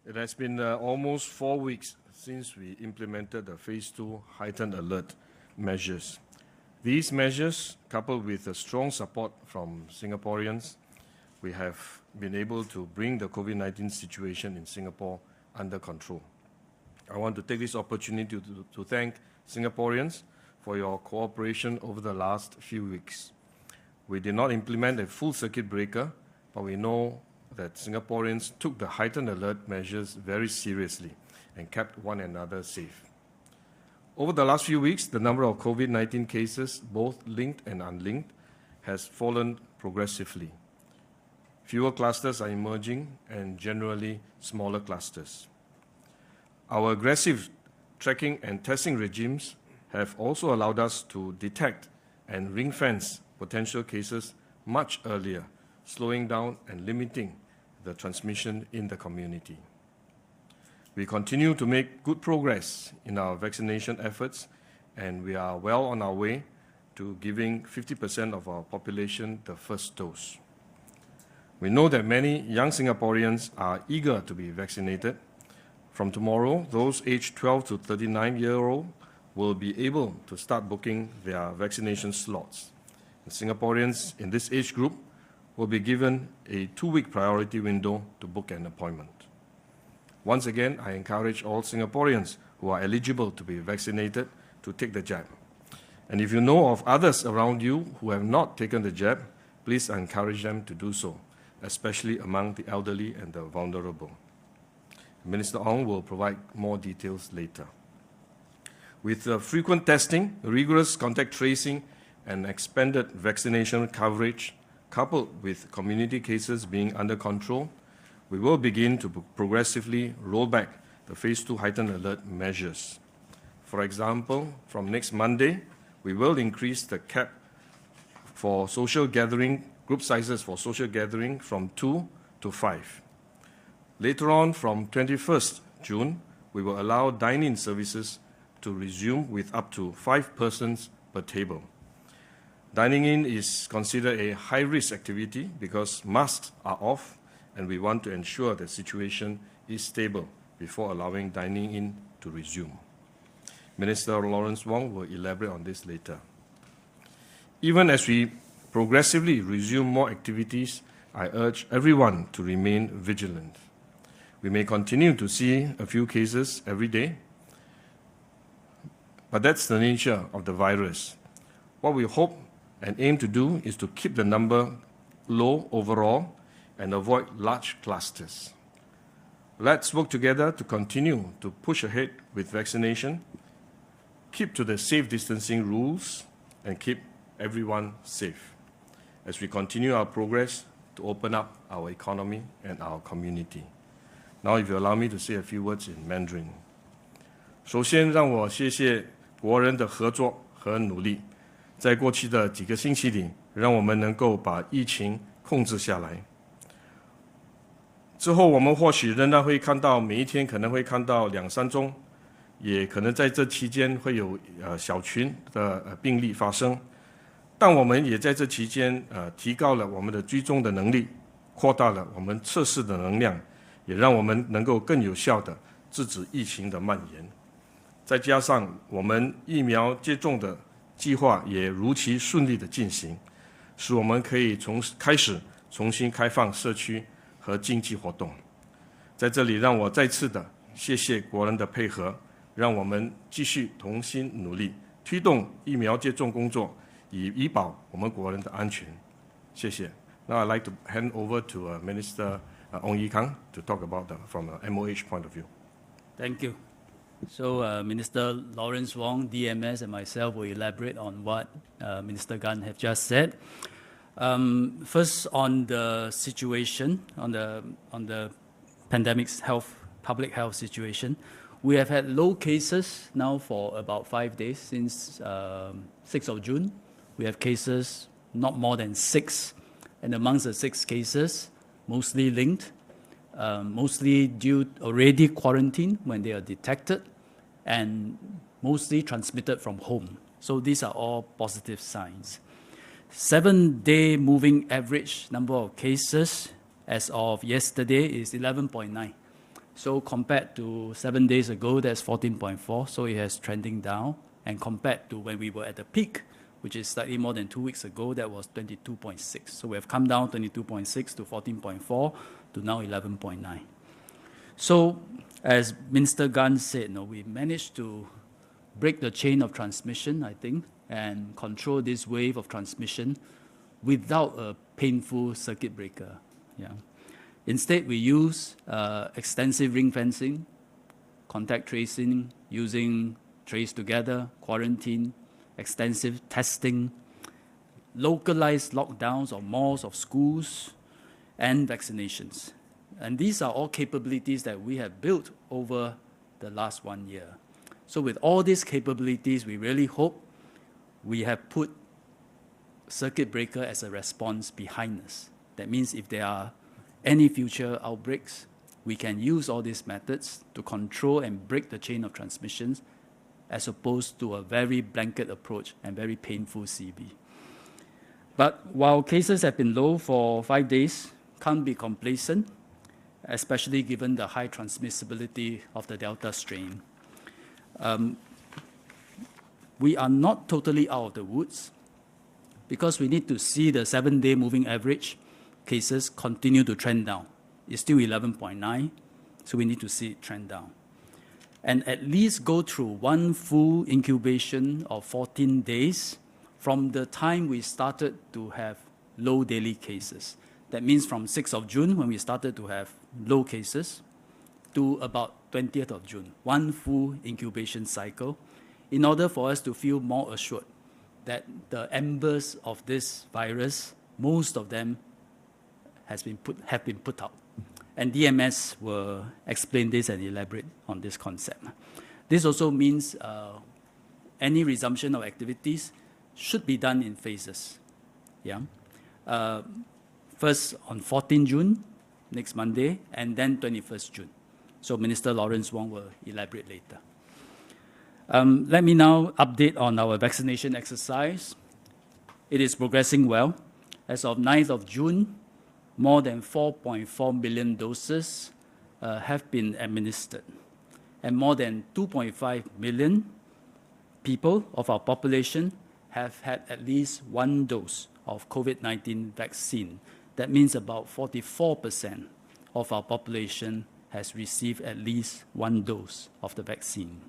It has been almost 4 weeks since we implemented the Phase 2 heightened alert measures. These measures, coupled with the strong support from Singaporeans, we have been able to bring the COVID-19 situation in Singapore under control. I want to take this opportunity to thank Singaporeans for your cooperation over the last few weeks. We did not implement a full circuit breaker, but we know that Singaporeans took the heightened alert measures very seriously and kept one another safe. Over the last few weeks, the number of COVID-19 cases, both linked and unlinked, has fallen progressively. Fewer clusters are emerging and generally smaller clusters. Our aggressive tracking and testing regimes have also allowed us to detect and ring-fence potential cases much earlier, slowing down and limiting the transmission in the community. We continue to make good progress in our vaccination efforts, and we are well on our way to giving 50% of our population the first dose. We know that many young Singaporeans are eager to be vaccinated. From tomorrow, those aged 12 to 39-year-old will be able to start booking their vaccination slots. And Singaporeans in this age group will be given a 2-week priority window to book an appointment. Once again, I encourage all Singaporeans who are eligible to be vaccinated to take the jab. And if you know of others around you who have not taken the jab, please encourage them to do so, especially among the elderly and the vulnerable. Minister Ong will provide more details later. With frequent testing, rigorous contact tracing, and expanded vaccination coverage, coupled with community cases being under control, we will begin to progressively roll back the Phase 2 heightened alert measures. For example, from next Monday, we will increase the cap for social gathering, group sizes for social gathering from 2 to 5. Later on, from 21st June, we will allow dine-in services to resume with up to 5 persons per table. Dining in is considered a high-risk activity because masks are off, and we want to ensure the situation is stable before allowing dining in to resume. Minister Lawrence Wong will elaborate on this later. Even as we progressively resume more activities, I urge everyone to remain vigilant. We may continue to see a few cases every day, but that's the nature of the virus. What we hope and aim to do is to keep the number low overall and avoid large clusters. Let's work together to continue to push ahead with vaccination, keep to the safe distancing rules, and keep everyone safe as we continue our progress to open up our economy and our community. Now, if you allow me to say a few words in Mandarin. 首先，让我谢谢国人的合作和努力。在过去的几个星期里，让我们能够把疫情控制下来。之后，我们或许仍然会看到每一天可能会看到2、3宗，也可能在这期间会有小群的病例发生。但我们也在这期间提高了我们的追踪的能力，扩大了我们测试的能量，也让我们能够更有效地制止疫情的蔓延。再加上我们疫苗接种的计划也如期顺利地进行，使我们可以开始重新开放社区和经济活动。在这里，让我再次的谢谢国人的配合，让我们继续同心努力，推动疫苗接种工作，以保我们国人的安全。谢谢。Now I'd like to hand over to Minister Ong Ye Kung to talk about from a MOH point of view. Thank you. So Minister Lawrence Wong, DMS, and myself will elaborate on what Minister Gan have just said. First, on the situation, on the pandemic's public health situation, we have had low cases now for about 5 days since 6th of June. We have cases not more than 6, and amongst the 6 cases, mostly linked, mostly due already quarantined when they are detected, and mostly transmitted from home. So these are all positive signs. 7-day moving average number of cases as of yesterday is 11.9. So compared to 7 days ago, that's 14.4, so it has trending down. And compared to when we were at the peak, which is slightly more than 2 weeks ago, that was 22.6. So we have come down 22.6 to 14.4 to now 11.9. So as Minister Gan said, we managed to break the chain of transmission, I think, and control this wave of transmission without a painful circuit breaker. Yeah. Instead, we use extensive ring fencing, contact tracing, using trace together, quarantine, extensive testing, localized lockdowns of malls, of schools, and vaccinations. And these are all capabilities that we have built over the last 1 year. So with all these capabilities, we really hope we have put circuit breaker as a response behind us. That means if there are any future outbreaks, we can use all these methods to control and break the chain of transmissions as opposed to a very blanket approach and very painful CB. But while cases have been low for 5 days, can't be complacent, especially given the high transmissibility of the Delta strain. We are not totally out of the woods because we need to see the 7-day moving average cases continue to trend down. It's still 11.9, so we need to see it trend down. And at least go through one full incubation of 14 days from the time we started to have low daily cases. That means from 6th of June, when we started to have low cases, to about 20th of June, one full incubation cycle, in order for us to feel more assured that the embers of this virus, most of them have been put out. And DMS will explain this and elaborate on this concept. This also means any resumption of activities should be done in phases. Yeah. First on 14 June, next Monday, and then 21st June. So Minister Lawrence Wong will elaborate later. Let me now update on our vaccination exercise. It is progressing well. As of 9th of June, more than 4.4 million doses have been administered, and more than 2.5 million people of our population have had at least one dose of COVID-19 vaccine. That means about 44% of our population has received at least one dose of the vaccine.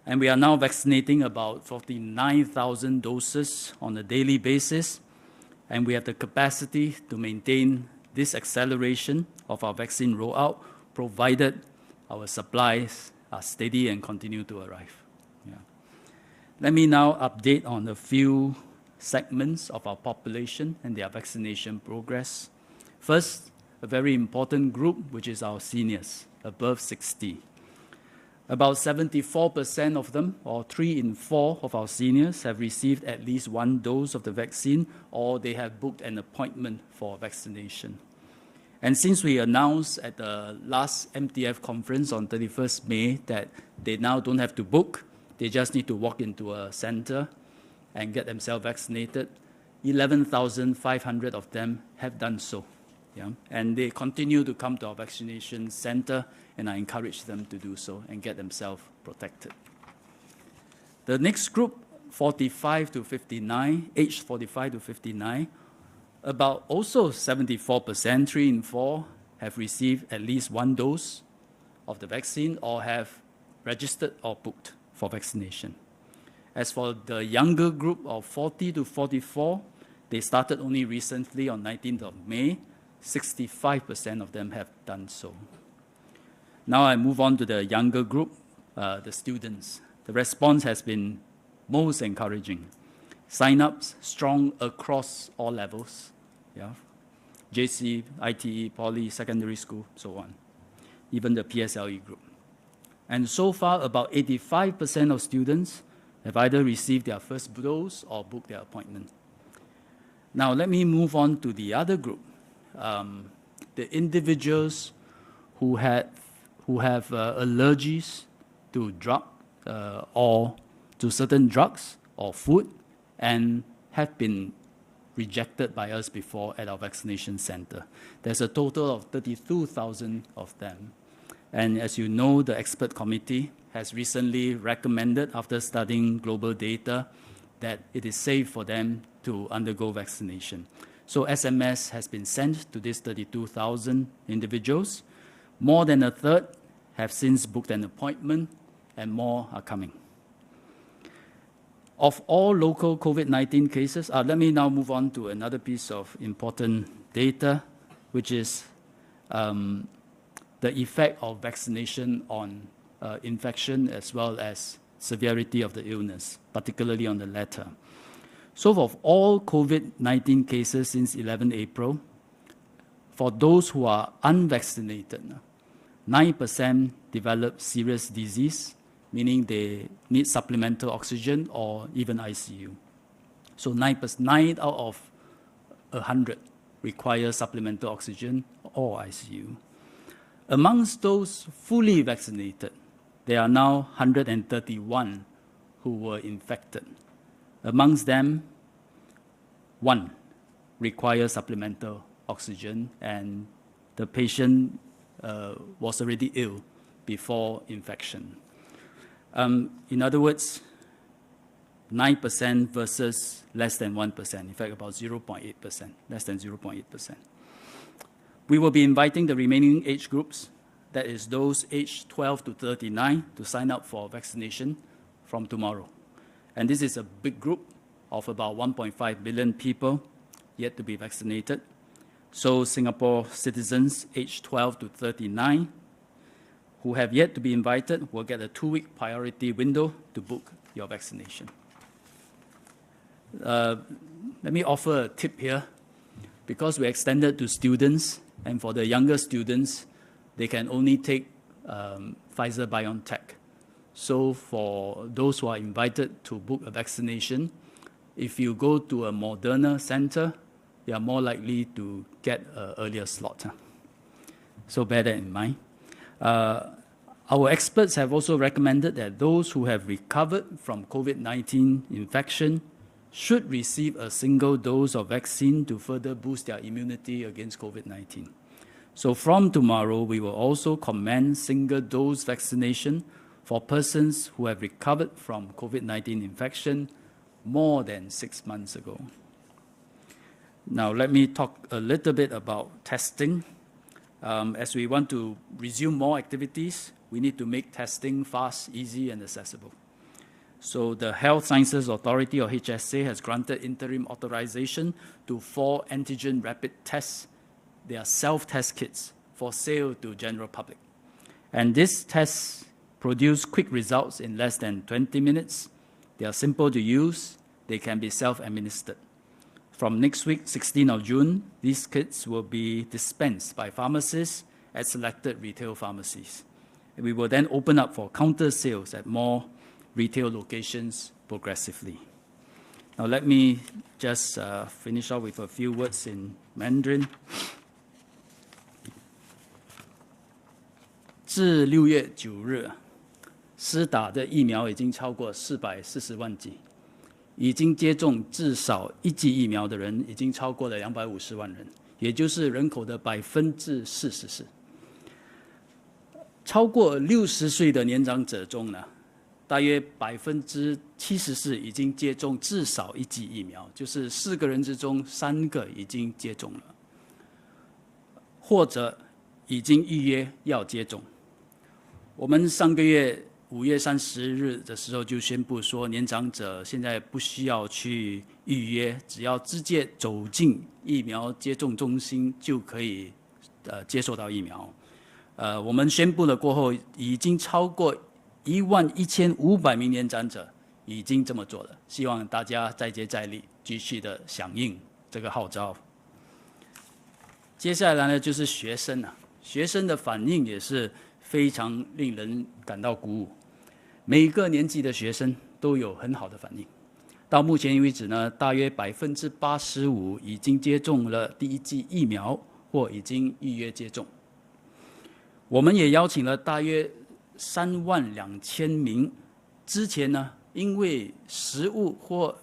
And we are now vaccinating about 49,000 doses on a daily basis, and we have the capacity to maintain this acceleration of our vaccine rollout, provided our supplies are steady and continue to arrive. Yeah. Let me now update on a few segments of our population and their vaccination progress. First, a very important group, which is our seniors, above 60. About 74% of them, or 3 in 4 of our seniors, have received at least one dose of the vaccine, or they have booked an appointment for vaccination. And since we announced at the last MTF conference on 31st May that they now don't have to book, they just need to walk into a center and get themselves vaccinated, 11,500 of them have done so. Yeah? And they continue to come to our vaccination center, and I encourage them to do so and get themselves protected. The next group, 45 to 59, aged 45 to 59, about also 74%, 3 in 4, have received at least one dose of the vaccine or have registered or booked for vaccination. As for the younger group of 40 to 44, they started only recently on 19th of May. 65% of them have done so. Now I move on to the younger group, the students. The response has been most encouraging. Sign-ups strong across all levels, yeah? JC, ITE, Poly, secondary school, so on, even the PSLE group. And so far, about 85% of students have either received their first dose or booked their appointment. Now let me move on to the other group, the individuals who have allergies to drug or to certain drugs or food and have been rejected by us before at our vaccination center. There's a total of 32,000 of them. And as you know, the expert committee has recently recommended, after studying global data, that it is safe for them to undergo vaccination. So SMS has been sent to these 32,000 individuals. More than a third have since booked an appointment, and more are coming. Of all local COVID-19 cases, let me now move on to another piece of important data, which is the effect of vaccination on infection as well as severity of the illness, particularly on the latter. So of all COVID-19 cases since 11 April, for those who are unvaccinated, 9% develop serious disease, meaning they need supplemental oxygen or even ICU. So 9 out of 100 require supplemental oxygen or ICU. Amongst those fully vaccinated, there are now 131 who were infected. Amongst them, 1 requires supplemental oxygen, and the patient was already ill before infection. In other words, 9% versus less than 1%, in fact about 0.8%, less than 0.8%. We will be inviting the remaining age groups, that is those aged 12 to 39, to sign up for vaccination from tomorrow. And this is a big group of about 1.5 billion people yet to be vaccinated. So Singapore citizens aged 12 to 39 who have yet to be invited will get a 2-week priority window to book your vaccination. Let me offer a tip here. Because we extended to students, and for the younger students, they can only take Pfizer-BioNTech. So for those who are invited to book a vaccination, if you go to a Moderna center, you are more likely to get an earlier slot. So bear that in mind. Our experts have also recommended that those who have recovered from COVID-19 infection should receive a single dose of vaccine to further boost their immunity against COVID-19. So from tomorrow, we will also commence single-dose vaccination for persons who have recovered from COVID-19 infection more than 6 months ago. Now, let me talk a little bit about testing. As we want to resume more activities, we need to make testing fast, easy, and accessible. So the Health Sciences Authority, or HSA, has granted interim authorization to 4 antigen rapid tests. They are self-test kits for sale to general public. And these tests produce quick results in less than 20 minutes. They are simple to use. They can be self-administered. From next week, 16th of June, these kits will be dispensed by pharmacists at selected retail pharmacies. And we will then open up for counter sales at more retail locations progressively. Now let me just finish off with a few words in Mandarin. 自6月9日，施打的疫苗已经超过440万剂，已经接种至少1剂疫苗的人已经超过了250万人，也就是人口的44%。超过60岁的年长者中呢，大约74%已经接种至少1剂疫苗，就是4个人之中3个已经接种了，或者已经预约要接种。我们上个月5月30日的时候就宣布说，年长者现在不需要去预约，只要直接走进疫苗接种中心就可以接受到疫苗。我们宣布了过后，已经超过11500名年长者已经这么做了，希望大家再接再厉，继续的响应这个号召。接下来呢，就是学生啊，学生的反应也是非常令人感到鼓舞。每一个年纪的学生都有很好的反应。到目前为止呢，大约85%已经接种了第1剂疫苗或已经预约接种。我们也邀请了大约32000名之前呢，因为食物或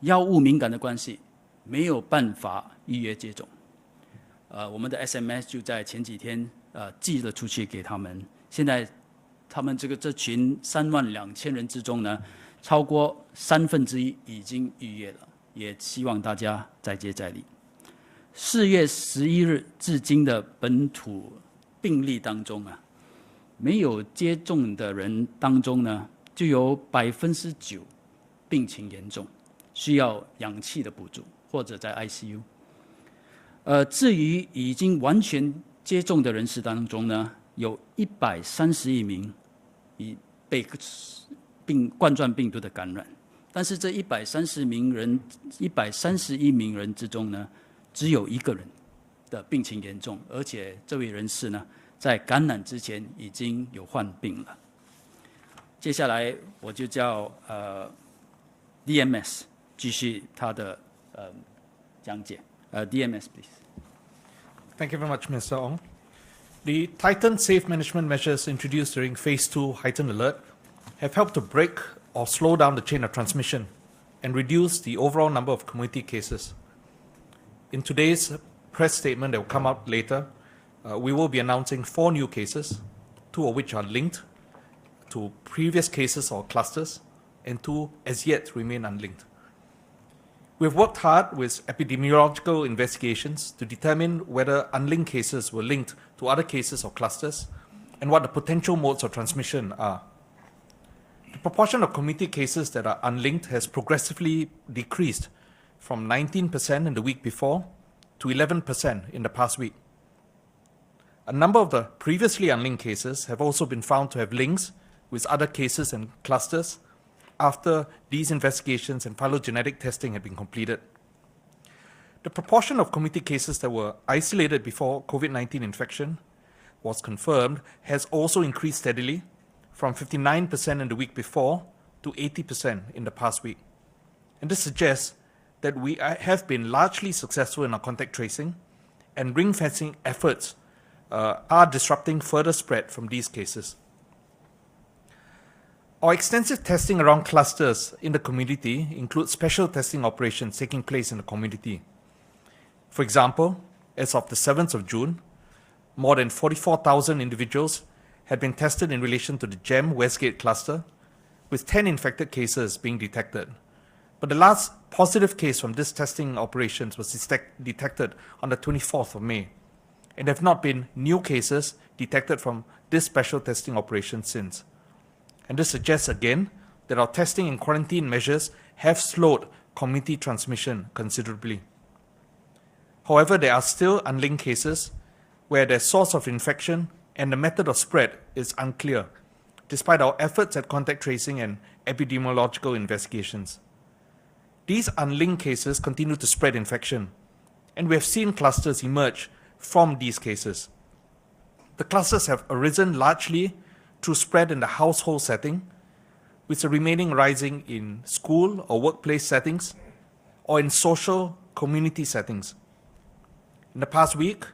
药物敏感的关系，没有办法预约接种。我们的 SMS 就在前几天寄了出去给他们。现在他们这群32000人之中呢，超过1/3已经预约了，也希望大家再接再厉。4月11日至今的本土病例当中啊，没有接种的人当中呢，就有9%病情严重，需要氧气的补助或者在 ICU。至于已经完全接种的人士当中呢，有131名已被冠状病毒的感染，但是这131名人之中呢，只有1个人的病情严重，而且这位人士呢，在感染之前已经有患病了。接下来我就叫DMS 继续他的讲解。DMS, please. Thank you very much, Mr. Ong. The tightened safe management measures introduced during Phase 2 heightened alert have helped to break or slow down the chain of transmission and reduce the overall number of community cases. In today's press statement that will come out later, we will be announcing 4 new cases, 2 of which are linked to previous cases or clusters, and 2 as yet remain unlinked. We've worked hard with epidemiological investigations to determine whether unlinked cases were linked to other cases or clusters and what the potential modes of transmission are. The proportion of community cases that are unlinked has progressively decreased from 19% in the week before to 11% in the past week. A number of the previously unlinked cases have also been found to have links with other cases and clusters after these investigations and phylogenetic testing had been completed. The proportion of community cases that were isolated before COVID-19 infection was confirmed has also increased steadily from 59% in the week before to 80% in the past week. And this suggests that we have been largely successful in our contact tracing, and ring-fencing efforts are disrupting further spread from these cases. Our extensive testing around clusters in the community includes special testing operations taking place in the community. For example, as of the 7th of June, more than 44,000 individuals had been tested in relation to the GEM Westgate cluster, with 10 infected cases being detected. But the last positive case from this testing operations was detected on the 24th of May, and there have not been new cases detected from this special testing operation since. And this suggests again that our testing and quarantine measures have slowed community transmission considerably. However, there are still unlinked cases where the source of infection and the method of spread is unclear, despite our efforts at contact tracing and epidemiological investigations. These unlinked cases continue to spread infection, and we have seen clusters emerge from these cases. The clusters have arisen largely through spread in the household setting, with the remaining rising in school or workplace settings, or in social community settings. In the past week,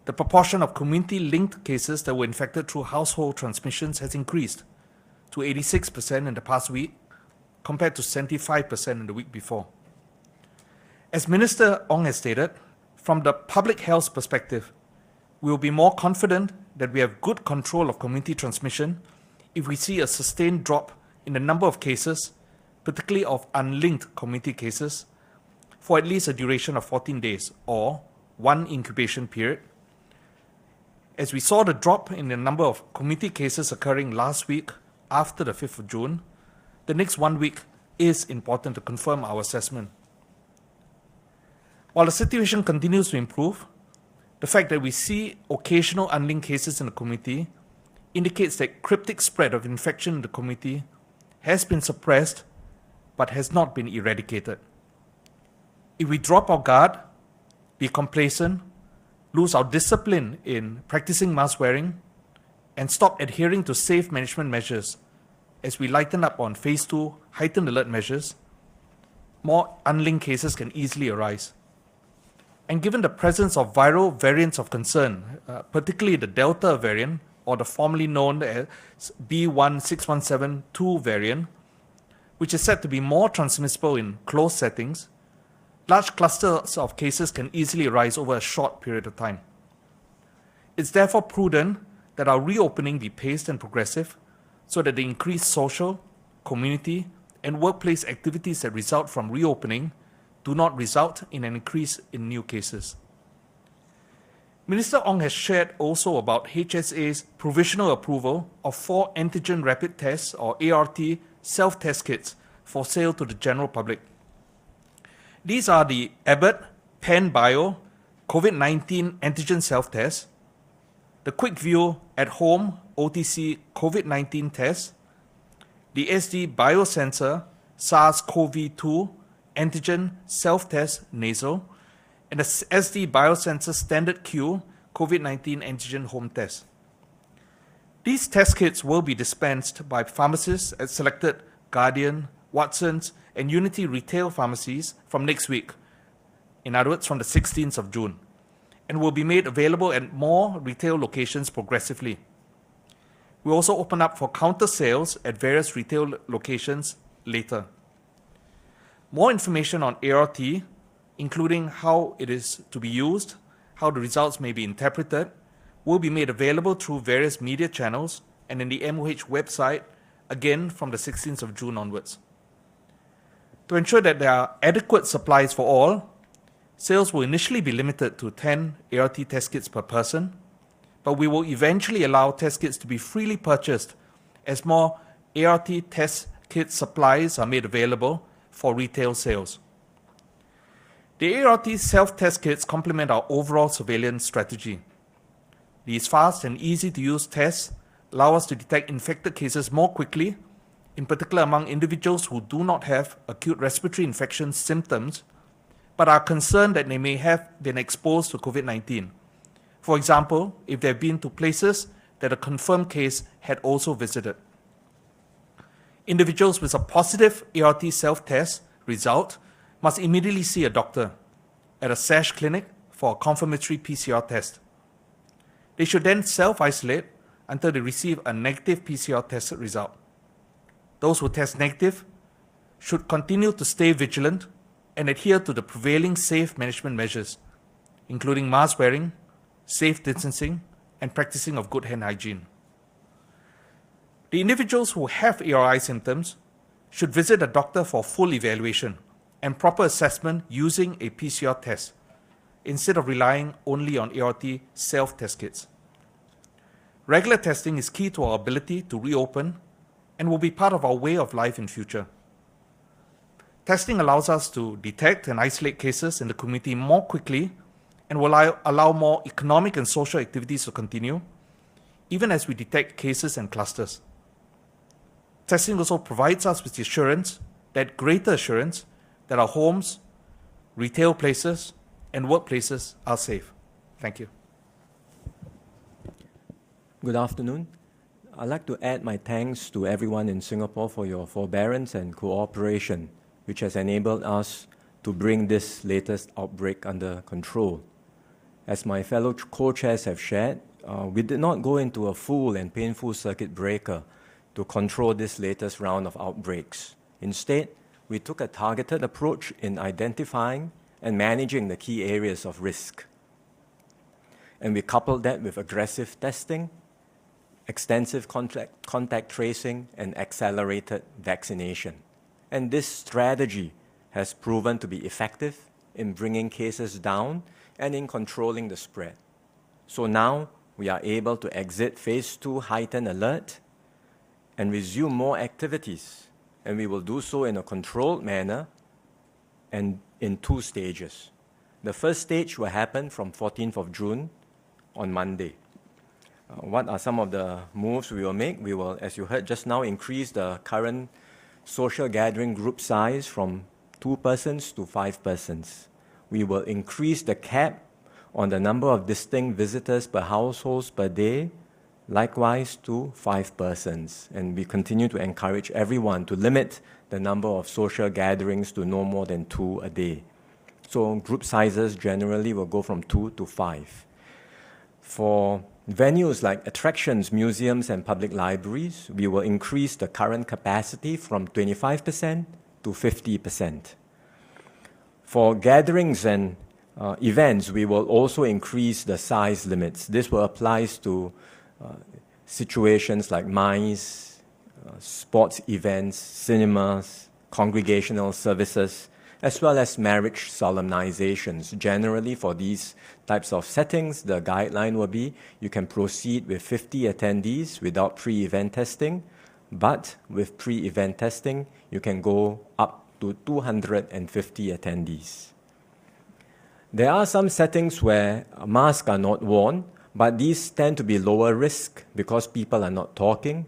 the proportion of community-linked cases that were infected through household transmissions has increased to 86% in the past week, compared to 75% in the week before. As Minister Ong has stated, from the public health perspective, we will be more confident that we have good control of community transmission if we see a sustained drop in the number of cases, particularly of unlinked community cases, for at least a duration of 14 days or 1 incubation period. As we saw the drop in the number of community cases occurring last week after the 5th of June, the next 1 week is important to confirm our assessment. While the situation continues to improve, the fact that we see occasional unlinked cases in the community indicates that cryptic spread of infection in the community has been suppressed but has not been eradicated. If we drop our guard, be complacent, lose our discipline in practicing mask wearing, and stop adhering to safe management measures as we lighten up on Phase 2 heightened alert measures, more unlinked cases can easily arise. And given the presence of viral variants of concern, particularly the Delta variant, or the formerly known as B.1.617.2 variant, which is said to be more transmissible in closed settings, large clusters of cases can easily arise over a short period of time. It's therefore prudent that our reopening be paced and progressive so that the increased social, community, and workplace activities that result from reopening do not result in an increase in new cases. Minister Ong has shared also about HSA's provisional approval of 4 antigen rapid tests or ART self-test kits for sale to the general public. These are the Abbott Pen Bio COVID-19 antigen self-test, the QuickView at home OTC COVID-19 test, the SD Biosensor SARS-CoV-2 antigen self-test nasal, and the SD Biosensor Standard Q COVID-19 antigen home test. These test kits will be dispensed by pharmacists at selected Guardian, Watsons, and Unity retail pharmacies from next week, in other words, from the 16th of June, and will be made available at more retail locations progressively. We also open up for counter sales at various retail locations later. More information on ART, including how it is to be used, how the results may be interpreted, will be made available through various media channels and in the MOH website, again from the 16th of June onwards. To ensure that there are adequate supplies for all, sales will initially be limited to 10 ART test kits per person, but we will eventually allow test kits to be freely purchased as more ART test kit supplies are made available for retail sales. The ART self-test kits complement our overall surveillance strategy. These fast and easy-to-use tests allow us to detect infected cases more quickly, in particular among individuals who do not have acute respiratory infection symptoms, but are concerned that they may have been exposed to COVID-19. For example, if they have been to places that a confirmed case had also visited. Individuals with a positive ART self-test result must immediately see a doctor at a SASH clinic for a confirmatory PCR test. They should then self-isolate until they receive a negative PCR test result. Those who test negative should continue to stay vigilant and adhere to the prevailing safe management measures, including mask wearing, safe distancing, and practicing of good hand hygiene. The individuals who have ARI symptoms should visit a doctor for full evaluation and proper assessment using a PCR test, instead of relying only on ART self-test kits. Regular testing is key to our ability to reopen and will be part of our way of life in future. Testing allows us to detect and isolate cases in the community more quickly and will allow more economic and social activities to continue, even as we detect cases and clusters. Testing also provides us with the assurance, that greater assurance, that our homes, retail places, and workplaces are safe. Thank you. Good afternoon. I'd like to add my thanks to everyone in Singapore for your forbearance and cooperation, which has enabled us to bring this latest outbreak under control. As my fellow co-chairs have shared, we did not go into a full and painful circuit breaker to control this latest round of outbreaks. Instead, we took a targeted approach in identifying and managing the key areas of risk. And we coupled that with aggressive testing, extensive contact tracing, and accelerated vaccination. And this strategy has proven to be effective in bringing cases down and in controlling the spread. So now we are able to exit phase 2 heightened alert and resume more activities. And we will do so in a controlled manner and in 2 stages. The first stage will happen from 14th of June on Monday. What are some of the moves we will make? We will, as you heard just now, increase the current social gathering group size from 2 persons to 5 persons. We will increase the cap on the number of distinct visitors per household per day, likewise to 5 persons. And we continue to encourage everyone to limit the number of social gatherings to no more than 2 a day. So group sizes generally will go from 2 to 5. For venues like attractions, museums, and public libraries, we will increase the current capacity from 25% to 50%. For gatherings and events, we will also increase the size limits. This will apply to situations like MICE, sports events, cinemas, congregational services, as well as marriage solemnizations. Generally, for these types of settings, the guideline will be you can proceed with 50 attendees without pre-event testing, but with pre-event testing, you can go up to 250 attendees. There are some settings where masks are not worn, but these tend to be lower risk because people are not talking,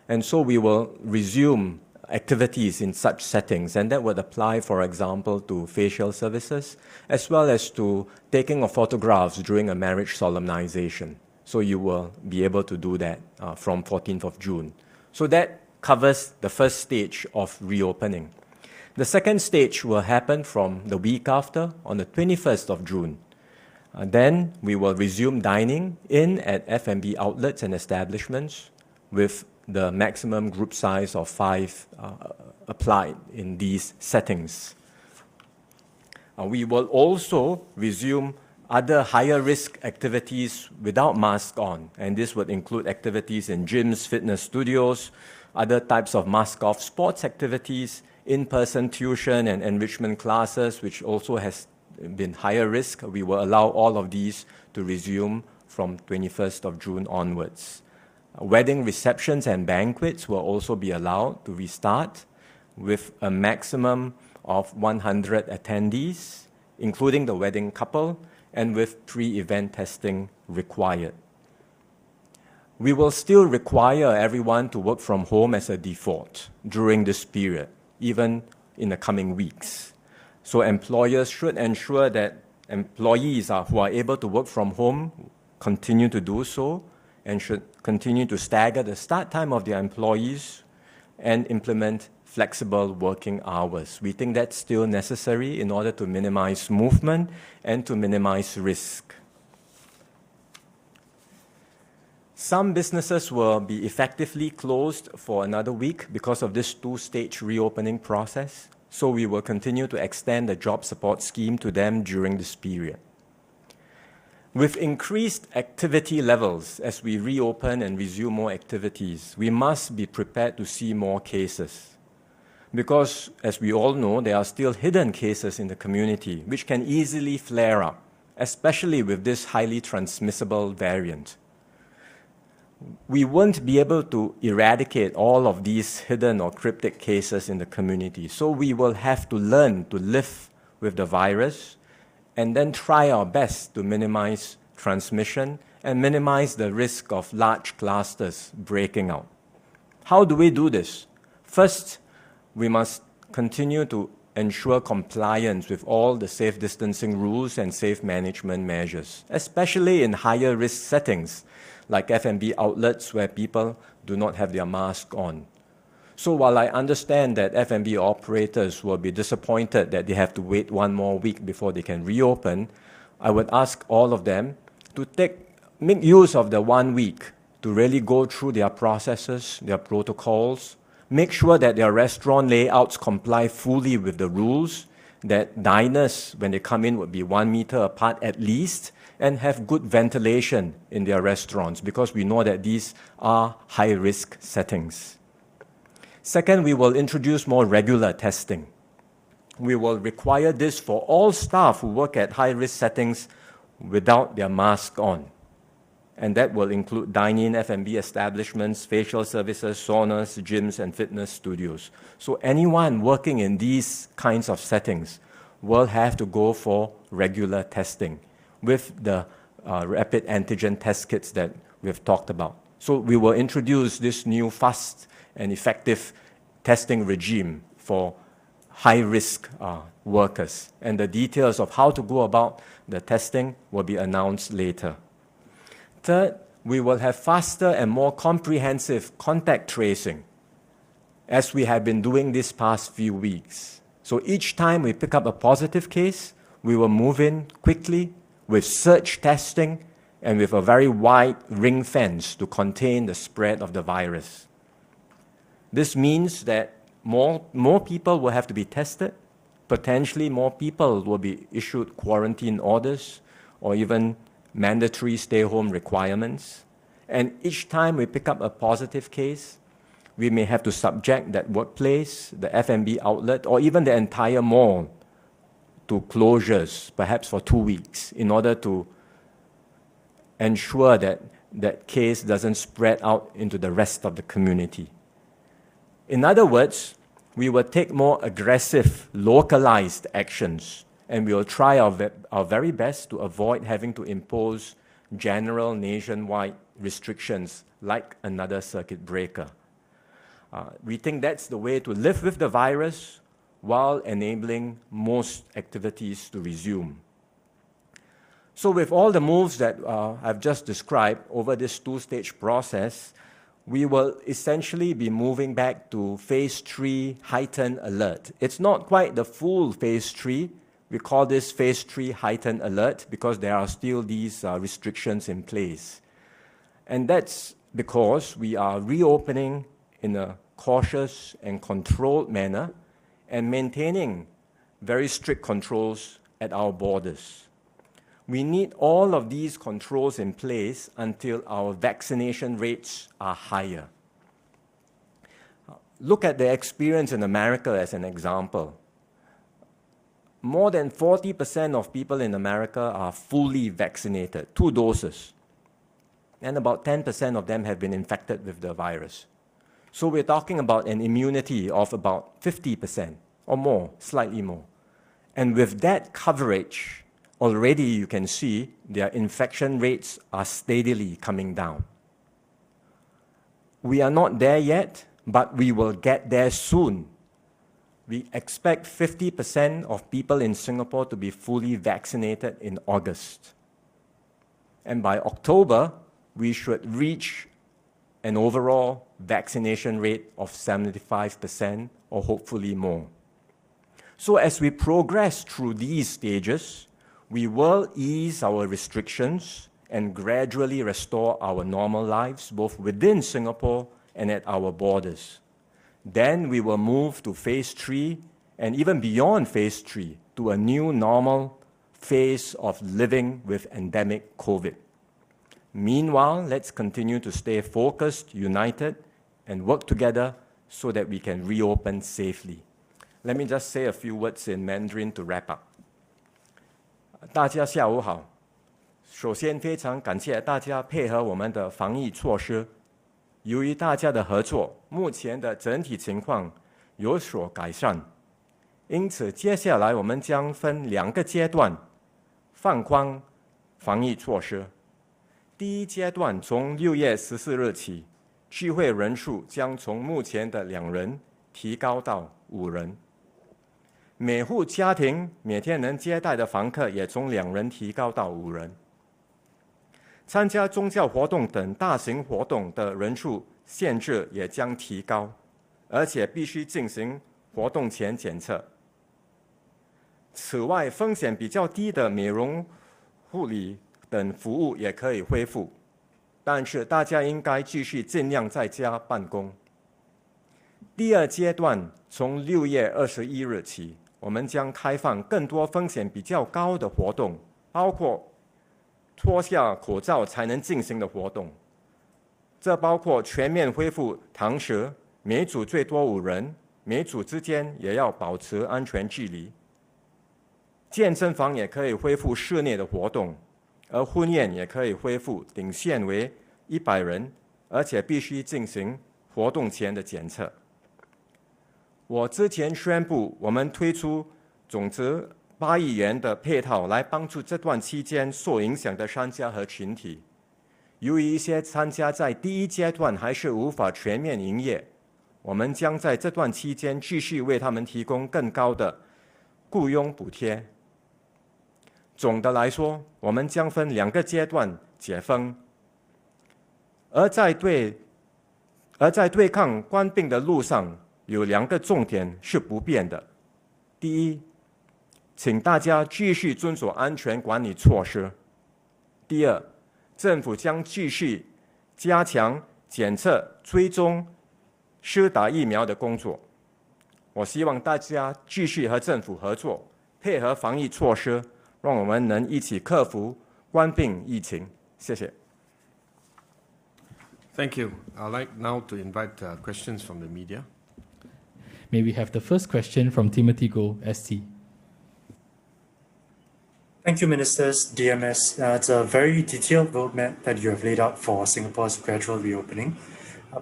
and so we will resume activities in such settings, and that would apply, for example, to facial services, as well as to taking of photographs during a marriage solemnization. So you will be able to do that from 14th of June. So that covers the first stage of reopening. The second stage will happen from the week after, on the 21st of June. Then we will resume dining in at F&B outlets and establishments with the maximum group size of 5 applied in these settings. We will also resume other higher risk activities without mask on, and this would include activities in gyms, fitness studios, other types of mask off sports activities, in-person tuition and enrichment classes, which also has been higher risk. We will allow all of these to resume from 21st of June onwards. Wedding receptions and banquets will also be allowed to restart with a maximum of 100 attendees, including the wedding couple, and with pre-event testing required. We will still require everyone to work from home as a default during this period, even in the coming weeks. So employers should ensure that employees who are able to work from home continue to do so, and should continue to stagger the start time of their employees and implement flexible working hours. We think that's still necessary in order to minimize movement and to minimize risk. Some businesses will be effectively closed for another week because of this two-stage reopening process, so we will continue to extend the job support scheme to them during this period. With increased activity levels as we reopen and resume more activities, we must be prepared to see more cases. Because, as we all know, there are still hidden cases in the community which can easily flare up, especially with this highly transmissible variant. We won't be able to eradicate all of these hidden or cryptic cases in the community, so we will have to learn to live with the virus and then try our best to minimize transmission and minimize the risk of large clusters breaking out. How do we do this? First, we must continue to ensure compliance with all the safe distancing rules and safe management measures, especially in higher risk settings like F&B outlets where people do not have their mask on. So while I understand that F&B operators will be disappointed that they have to wait one more week before they can reopen, I would ask all of them to make use of the 1 week to really go through their processes, their protocols, make sure that their restaurant layouts comply fully with the rules, that diners, when they come in, would be 1 meter apart at least, and have good ventilation in their restaurants, because we know that these are high-risk settings. Second, we will introduce more regular testing. We will require this for all staff who work at high-risk settings without their mask on. And that will include dine-in F&B establishments, facial services, saunas, gyms, and fitness studios. So anyone working in these kinds of settings will have to go for regular testing with the rapid antigen test kits that we've talked about. So we will introduce this new fast and effective testing regime for high-risk workers. And the details of how to go about the testing will be announced later. Third, we will have faster and more comprehensive contact tracing, as we have been doing this past few weeks. So each time we pick up a positive case, we will move in quickly with surge testing and with a very wide ring fence to contain the spread of the virus. This means that more people will have to be tested, Potentially more people will be issued quarantine orders or even mandatory stay-home requirements. And each time we pick up a positive case, we may have to subject that workplace, the F&B outlet, or even the entire mall to closures, perhaps for 2 weeks, in order to ensure that that case doesn't spread out into the rest of the community. In other words, we will take more aggressive, localized actions, and we will try our very best to avoid having to impose general nationwide restrictions like another circuit breaker. We think that's the way to live with the virus while enabling most activities to resume. So with all the moves that I've just described over this two-stage process, we will essentially be moving back to phase 3 heightened alert. It's not quite the full phase 3. We call this phase 3 heightened alert because there are still these restrictions in place. And that's because we are reopening in a cautious and controlled manner and maintaining very strict controls at our borders. We need all of these controls in place until our vaccination rates are higher. Look at the experience in America as an example. More than 40% of people in America are fully vaccinated, 2 doses. And about 10% of them have been infected with the virus. So we're talking about an immunity of about 50% or more, slightly more. And with that coverage, already you can see their infection rates are steadily coming down. We are not there yet, but we will get there soon. We expect 50% of people in Singapore to be fully vaccinated in August. And by October, we should reach an overall vaccination rate of 75% or hopefully more. So as we progress through these stages, we will ease our restrictions and gradually restore our normal lives, both within Singapore and at our borders. Then we will move to phase 3 and even beyond phase 3 to a new normal phase of living with endemic COVID. Meanwhile, let's continue to stay focused, united, and work together so that we can reopen safely. Let me just say a few words in Mandarin to wrap up. 大家下午好。首先非常感谢大家配合我们的防疫措施。由于大家的合作，目前的整体情况有所改善。因此，接下来我们将分2个阶段放宽防疫措施。第一阶段从6月14日起，聚会人数将从目前的2人提高到5人。每户家庭每天能接待的房客也从2人提高到5人。参加宗教活动等大型活动的人数限制也将提高，而且必须进行活动前检测。此外，风险比较低的美容、护理等服务也可以恢复，但是大家应该继续尽量在家办公。第二阶段从6月21日起，我们将开放更多风险比较高的活动，包括脱下口罩才能进行的活动。这包括全面恢复堂食，每组最多5人，每组之间也要保持安全距离。健身房也可以恢复室内的活动，而婚宴也可以恢复，顶限为100人，而且必须进行活动前的检测。我之前宣布，我们推出总值8亿元的配套来帮助这段期间受影响的商家和群体。由于一些商家在第一阶段还是无法全面营业，我们将在这段期间继续为他们提供更高的雇佣补贴。总的来说，我们将分2个阶段解封，而在对抗冠病的路上，有2个重点是不变的。第一，请大家继续遵守安全管理措施。第二，政府将继续加强检测、追踪、施打疫苗的工作。我希望大家继续和政府合作，配合防疫措施，让我们能一起克服冠病疫情。谢谢。Thank you. I'd like now to invite questions from the media. May we have the first question from Timothy Goh, ST. Thank you, Ministers, DMS. It's a very detailed roadmap that you have laid out for Singapore's gradual reopening.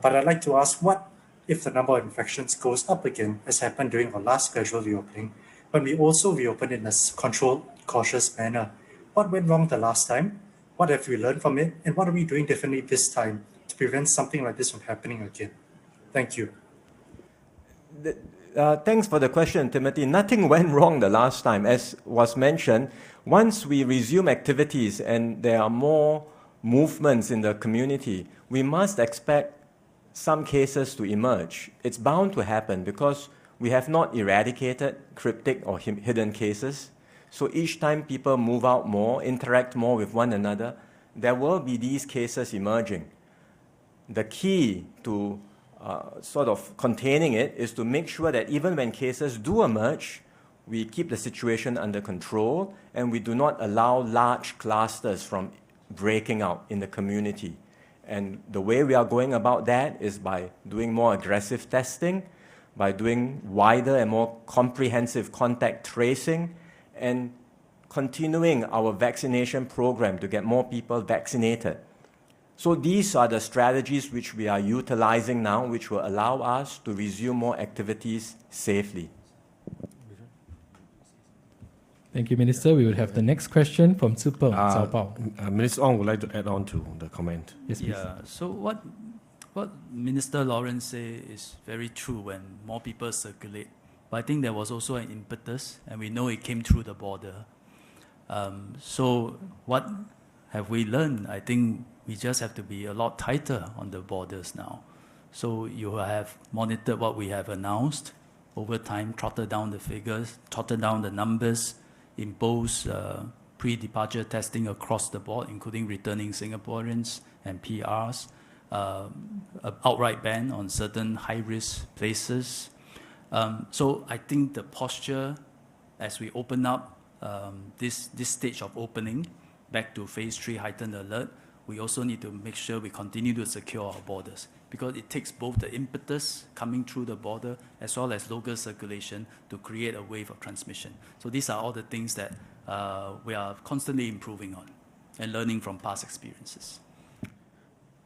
But I'd like to ask, what if the number of infections goes up again, as happened during our last gradual reopening, when we also reopened in a controlled, cautious manner? What went wrong the last time? What have we learned from it? And what are we doing differently this time to prevent something like this from happening again? Thank you. Thanks for the question, Timothy. Nothing went wrong the last time. As was mentioned, once we resume activities and there are more movements in the community, we must expect some cases to emerge. It's bound to happen because we have not eradicated cryptic or hidden cases. So each time people move out more, interact more with one another, there will be these cases emerging. The key to sort of containing it is to make sure that even when cases do emerge, we keep the situation under control and we do not allow large clusters from breaking out in the community. And the way we are going about that is by doing more aggressive testing, by doing wider and more comprehensive contact tracing, and continuing our vaccination program to get more people vaccinated. So these are the strategies which we are utilizing now, which will allow us to resume more activities safely. Thank you, Minister. We will have the next question from Tzu Peng, Zhao Bao. Minister Ong would like to add on to the comment. Yes, please. Yeah, so what Minister Lawrence said is very true when more people circulate. But I think there was also an impetus, and we know it came through the border. So what have we learned? I think we just have to be a lot tighter on the borders now. So you have monitored what we have announced over time, trotted down the figures, trotted down the numbers, impose pre-departure testing across the board, including returning Singaporeans and PRs, an outright ban on certain high-risk places. So I think the posture as we open up this stage of opening back to phase 3 heightened alert, we also need to make sure we continue to secure our borders, because it takes both the impetus coming through the border as well as local circulation to create a wave of transmission. So these are all the things that we are constantly improving on and learning from past experiences.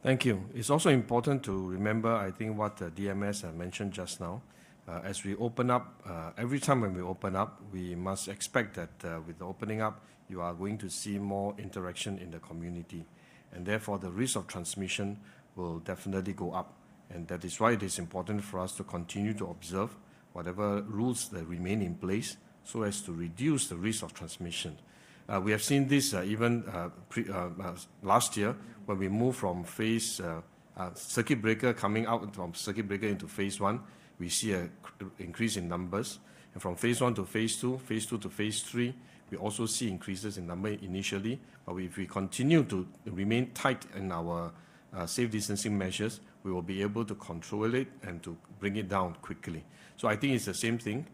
Thank you. It's also important to remember, I think, what DMS mentioned just now. As we open up, every time when we open up, we must expect that with the opening up, you are going to see more interaction in the community. And therefore, the risk of transmission will definitely go up. And that is why it is important for us to continue to observe whatever rules that remain in place so as to reduce the risk of transmission. We have seen this even last year when we moved from phase circuit breaker coming out from circuit breaker into phase 1. We see an increase in numbers. And from phase 1 to phase 2, phase 2 to phase 3, we also see increases in number initially. But if we continue to remain tight in our safe distancing measures, we will be able to control it and to bring it down quickly. So I think it's the same thing.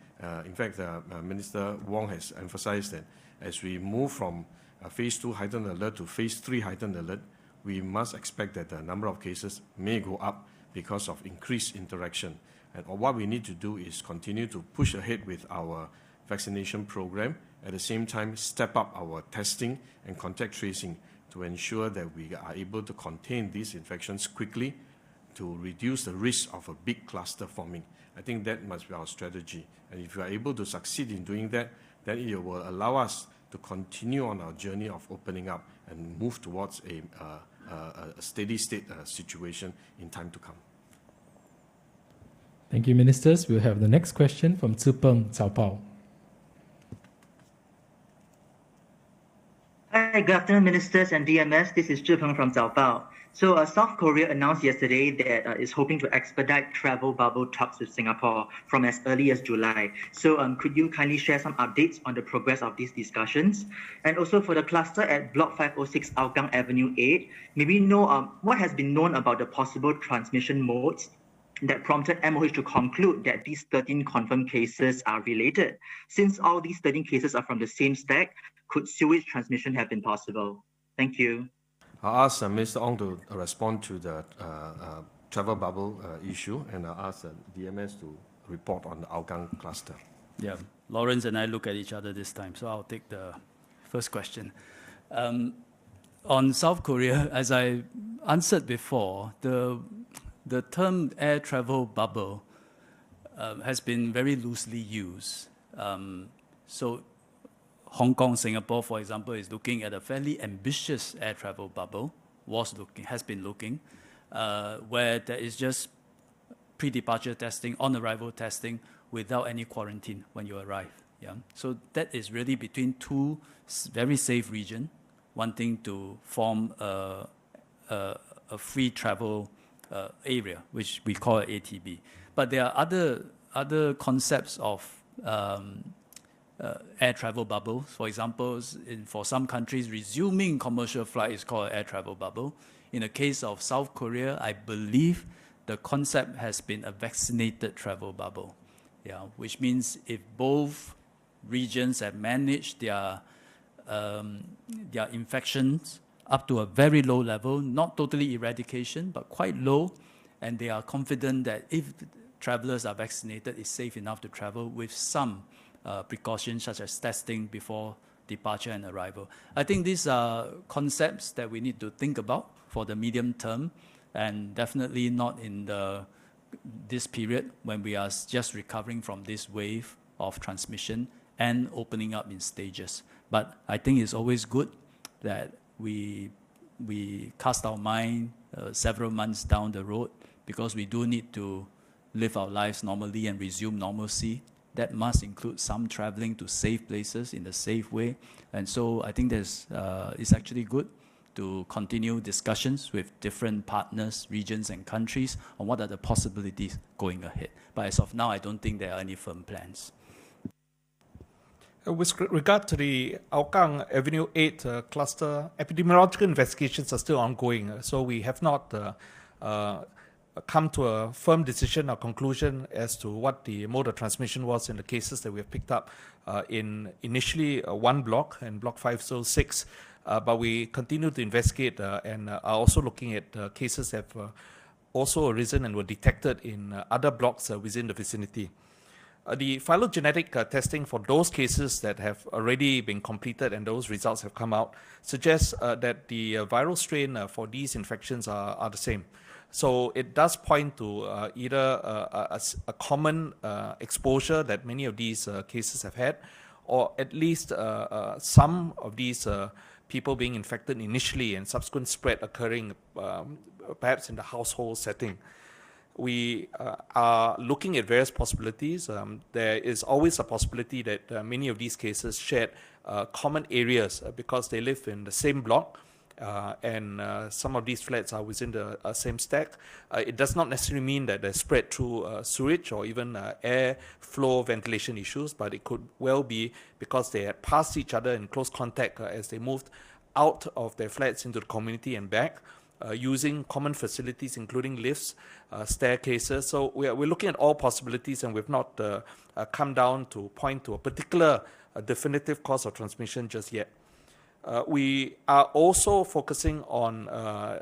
In fact, Minister Wong has emphasized that as we move from phase 2 heightened alert to phase 3 heightened alert, we must expect that the number of cases may go up because of increased interaction. And what we need to do is continue to push ahead with our vaccination program, at the same time step up our testing and contact tracing to ensure that we are able to contain these infections quickly to reduce the risk of a big cluster forming. I think that must be our strategy. And if we are able to succeed in doing that, then it will allow us to continue on our journey of opening up and move towards a steady state situation in time to come. Thank you, Ministers. We'll have the next question from Tzu Peng, Zhao Bao. Hi, good afternoon, Ministers and DMS. This is Zhi Peng from Zhao Bao. So South Korea announced yesterday that it's hoping to expedite travel bubble talks with Singapore from as early as July. So could you kindly share some updates on the progress of these discussions? And also for the cluster at Block 506 Hougang Avenue 8, may we know what has been known about the possible transmission modes that prompted MOH to conclude that these 13 confirmed cases are related. Since all these 13 cases are from the same stack, could sewage transmission have been possible? Thank you. I'll ask Mr. Ong to respond to the travel bubble issue, and I'll ask DMS to report on the Hougang cluster. Yeah, Lawrence and I look at each other this time, so I'll take the first question. On South Korea, as I answered before, the term air travel bubble has been very loosely used. So Hong Kong, Singapore, for example, is looking at a fairly ambitious air travel bubble, has been looking, where there is just pre-departure testing, on-arrival testing, without any quarantine when you arrive. Yeah? So that is really between two very safe regions, wanting to form a free travel area, which we call ATB. But there are other concepts of air travel bubbles. For example, for some countries, resuming commercial flight is called an air travel bubble. In the case of South Korea, I believe the concept has been a vaccinated travel bubble, yeah, which means if both regions have managed their infections up to a very low level, not totally eradication, but quite low, and they are confident that if travelers are vaccinated, it's safe enough to travel with some precautions such as testing before departure and arrival. I think these are concepts that we need to think about for the medium term, and definitely not in this period when we are just recovering from this wave of transmission and opening up in stages. But I think it's always good that we cast our mind several months down the road, because we do need to live our lives normally and resume normalcy. That must include some traveling to safe places in a safe way. And so I think it's actually good to continue discussions with different partners, regions, and countries on what are the possibilities going ahead. But as of now, I don't think there are any firm plans. With regard to the Hougang Avenue 8 cluster, epidemiological investigations are still ongoing. So we have not come to a firm decision or conclusion as to what the mode of transmission was in the cases that we have picked up in initially one block, in Block 506. But we continue to investigate and are also looking at cases that have also arisen and were detected in other blocks within the vicinity. The phylogenetic testing for those cases that have already been completed and those results have come out suggests that the viral strain for these infections are the same. So it does point to either a common exposure that many of these cases have had, or at least some of these people being infected initially and subsequent spread occurring perhaps in the household setting. We are looking at various possibilities. There is always a possibility that many of these cases shared common areas because they live in the same block, and some of these flats are within the same stack. It does not necessarily mean that they're spread through sewage or even air flow ventilation issues, but it could well be because they had passed each other in close contact as they moved out of their flats into the community and back, using common facilities including lifts, staircases. So we're looking at all possibilities, and we've not come down to point to a particular definitive cause of transmission just yet. We are also focusing on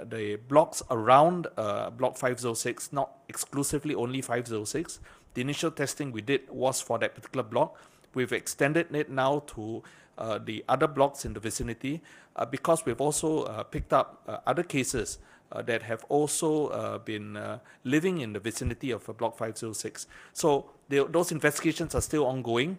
the blocks around Block 506, not exclusively only 506. The initial testing we did was for that particular block. We've extended it now to the other blocks in the vicinity because we've also picked up other cases that have also been living in the vicinity of Block 506. So those investigations are still ongoing.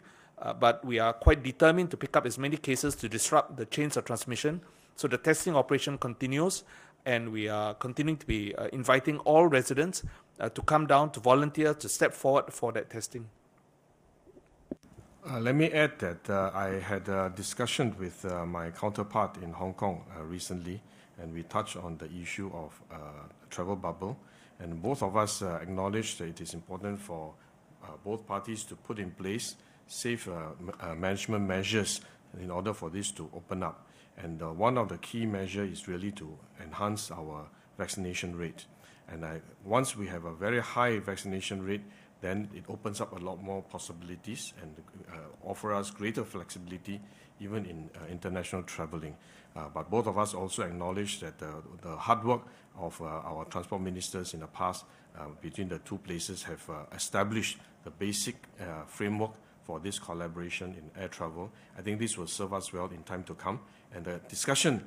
But we are quite determined to pick up as many cases to disrupt the chains of transmission. So the testing operation continues, and we are continuing to be inviting all residents to come down, to volunteer, to step forward for that testing. Let me add that I had a discussion with my counterpart in Hong Kong recently, and we touched on the issue of travel bubble. And both of us acknowledged that it is important for both parties to put in place safe management measures in order for this to open up. And one of the key measures is really to enhance our vaccination rate. And once we have a very high vaccination rate, then it opens up a lot more possibilities and offer us greater flexibility even in international traveling. But both of us also acknowledge that the hard work of our transport ministers in the past between the two places have established the basic framework for this collaboration in air travel. I think this will serve us well in time to come. And the discussion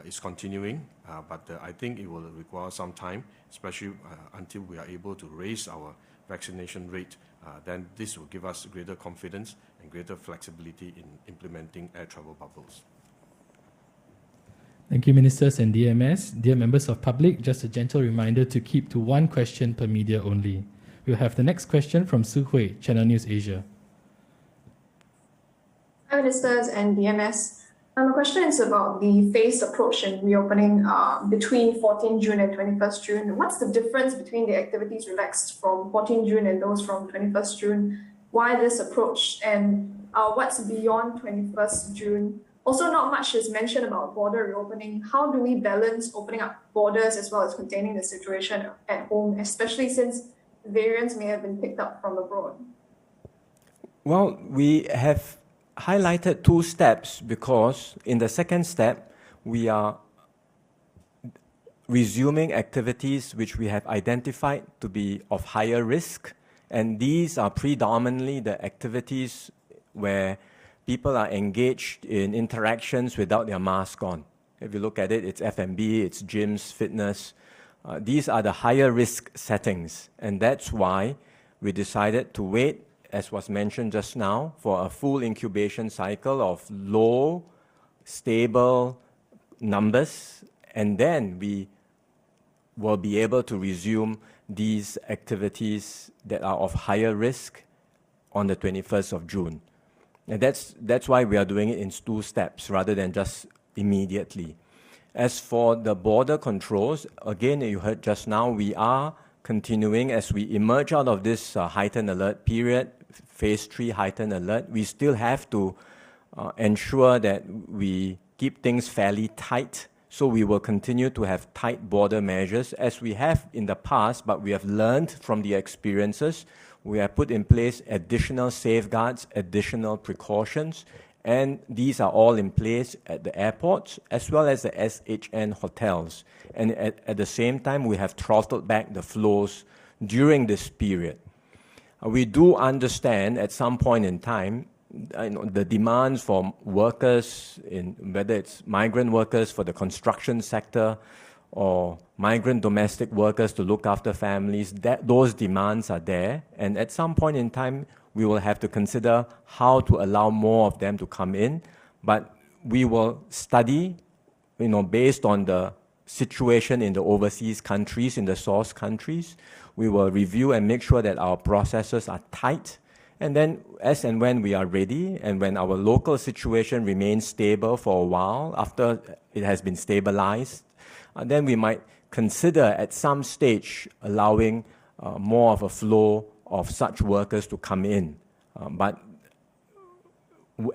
is continuing, but I think it will require some time, especially until we are able to raise our vaccination rate. Then this will give us greater confidence and greater flexibility in implementing air travel bubbles. Thank you, Ministers and DMS. Dear members of public, just a gentle reminder to keep to one question per media only. We'll have the next question from Su Hui, Channel News Asia. Hi, Ministers and DMS. My question is about the phased approach in reopening between 14 June and 21st June. What's the difference between the activities relaxed from 14 June and those from 21st June? Why this approach? And what's beyond 21st June? Also, not much is mentioned about border reopening. How do we balance opening up borders as well as containing the situation at home, especially since variants may have been picked up from abroad? Well, we have highlighted two steps because in the second step, we are resuming activities which we have identified to be of higher risk. And these are predominantly the activities where people are engaged in interactions without their mask on. If you look at it, it's F&B, it's gyms, fitness. These are the higher risk settings. And that's why we decided to wait, as was mentioned just now, for a full incubation cycle of low, stable numbers. And then we will be able to resume these activities that are of higher risk on the 21st of June. And that's why we are doing it in two steps rather than just immediately. As for the border controls, again, you heard just now, we are continuing as we emerge out of this heightened alert period, phase 3 heightened alert. We still have to ensure that we keep things fairly tight. So we will continue to have tight border measures as we have in the past, but we have learned from the experiences. We have put in place additional safeguards, additional precautions, and these are all in place at the airports as well as the SHN hotels. And at the same time, we have throttled back the flows during this period. We do understand at some point in time, the demands for workers, whether it's migrant workers for the construction sector or migrant domestic workers to look after families, those demands are there. And at some point in time, we will have to consider how to allow more of them to come in. But we will study, based on the situation in the overseas countries, in the source countries. We will review and make sure that our processes are tight. And then as and when we are ready and when our local situation remains stable for a while after it has been stabilized, then we might consider at some stage allowing more of a flow of such workers to come in. But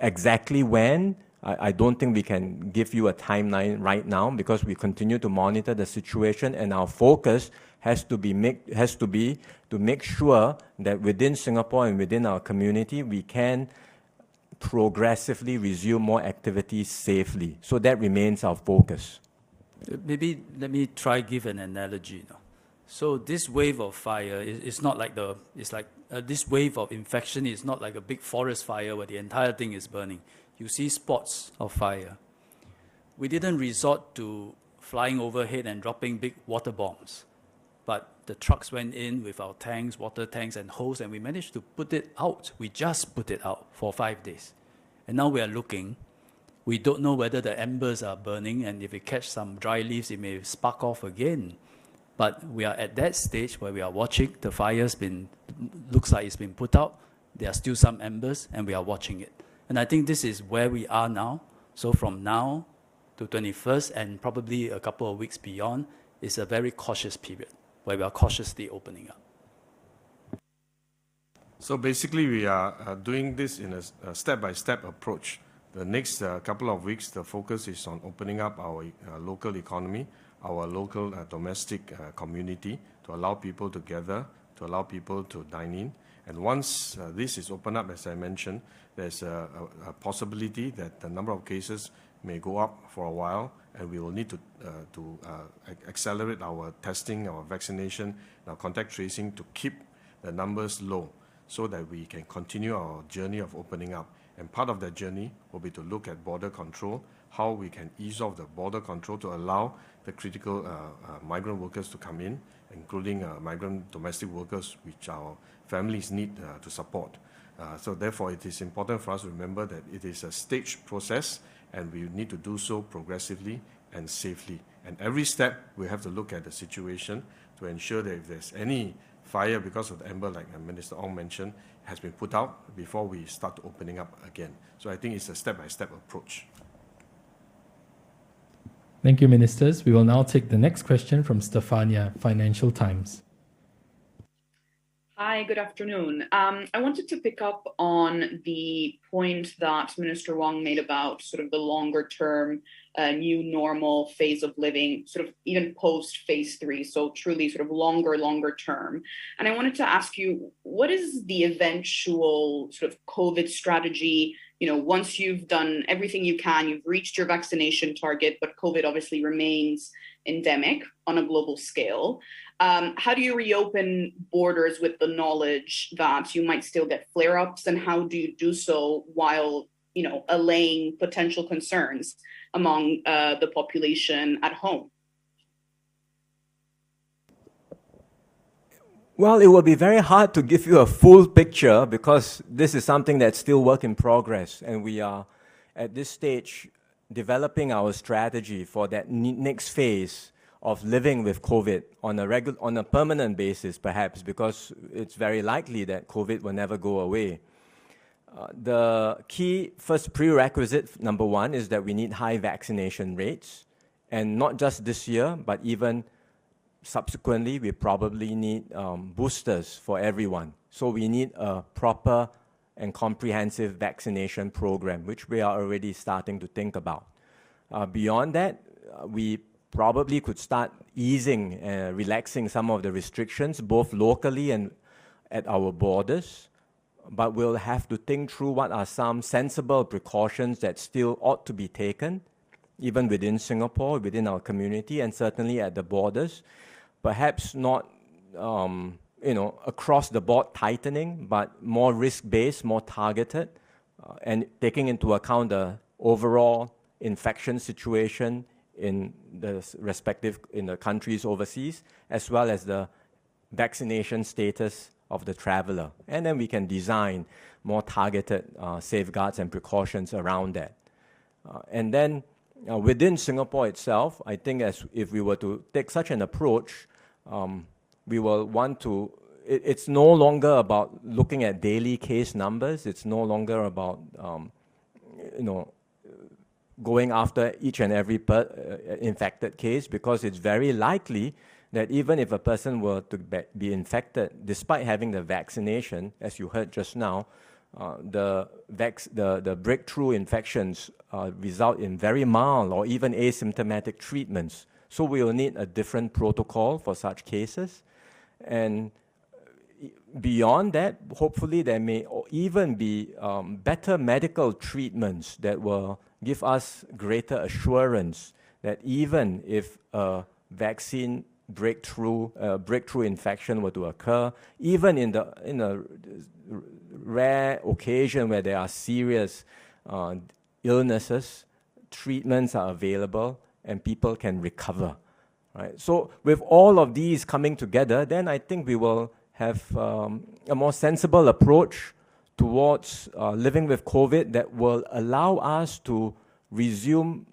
exactly when, I don't think we can give you a timeline right now because we continue to monitor the situation, and our focus has to be to make sure that within Singapore and within our community, we can progressively resume more activities safely. So that remains our focus. Maybe let me try give an analogy now. So this wave of fire is not like this wave of infection is not like a big forest fire where the entire thing is burning. You see spots of fire. We didn't resort to flying overhead and dropping big water bombs, but the trucks went in with our tanks, water tanks and hose, and we managed to put it out. We just put it out for 5 days. And now we are looking. We don't know whether the embers are burning, and if we catch some dry leaves, it may spark off again. But we are at that stage where we are watching. The fire's looks like it's been put out. There are still some embers, and we are watching it. And I think this is where we are now. So from now to 21st, and probably a couple of weeks beyond, is a very cautious period where we are cautiously opening up. So basically, we are doing this in a step-by-step approach. The next couple of weeks, the focus is on opening up our local economy, our local domestic community, to allow people to gather, to allow people to dine in. And once this is opened up, as I mentioned, there's a possibility that the number of cases may go up for a while, and we will need to accelerate our testing, our vaccination, our contact tracing to keep the numbers low so that we can continue our journey of opening up. And part of that journey will be to look at border control, how we can ease off the border control to allow the critical migrant workers to come in, including migrant domestic workers, which our families need to support. So therefore, it is important for us to remember that it is a staged process, and we need to do so progressively and safely. And every step, we have to look at the situation to ensure that if there's any fire because of the ember, like Minister Ong mentioned, has been put out before we start opening up again. So I think it's a step-by-step approach. Thank you, Ministers. We will now take the next question from Stefania, Financial Times. Hi, good afternoon. I wanted to pick up on the point that Minister Wong made about sort of the longer term new normal phase of living, sort of even post phase 3, so truly sort of longer term. And I wanted to ask you, what is the eventual sort of COVID strategy? You know, once you've done everything you can, you've reached your vaccination target, but COVID obviously remains endemic on a global scale. How do you reopen borders with the knowledge that you might still get flare-ups, and how do you do so while, you know, allaying potential concerns among the population at home? Well, it will be very hard to give you a full picture because this is something that's still work in progress, and we are at this stage developing our strategy for that next phase of living with COVID on a permanent basis, perhaps, because it's very likely that COVID will never go away. The key first prerequisite, number one, is that we need high vaccination rates, and not just this year, but even subsequently, we probably need boosters for everyone. So we need a proper and comprehensive vaccination program, which we are already starting to think about. Beyond that, we probably could start easing, relaxing some of the restrictions, both locally and at our borders. But we'll have to think through what are some sensible precautions that still ought to be taken, even within Singapore, within our community, and certainly at the borders. Perhaps not, across the board tightening, but more risk-based, more targeted, and taking into account the overall infection situation in the countries overseas, as well as the vaccination status of the traveler. And then we can design more targeted safeguards and precautions around that. And then within Singapore itself, I think if we were to take such an approach, we will want to, it's no longer about looking at daily case numbers. It's no longer about, going after each and every infected case, because it's very likely that even if a person were to be infected, despite having the vaccination, as you heard just now, the breakthrough infections result in very mild or even asymptomatic treatments. So we will need a different protocol for such cases. And beyond that, hopefully there may even be better medical treatments that will give us greater assurance that even if a vaccine breakthrough infection were to occur, even in a rare occasion where there are serious illnesses, treatments are available and people can recover. Right? So with all of these coming together, then I think we will have a more sensible approach towards living with COVID that will allow us to resume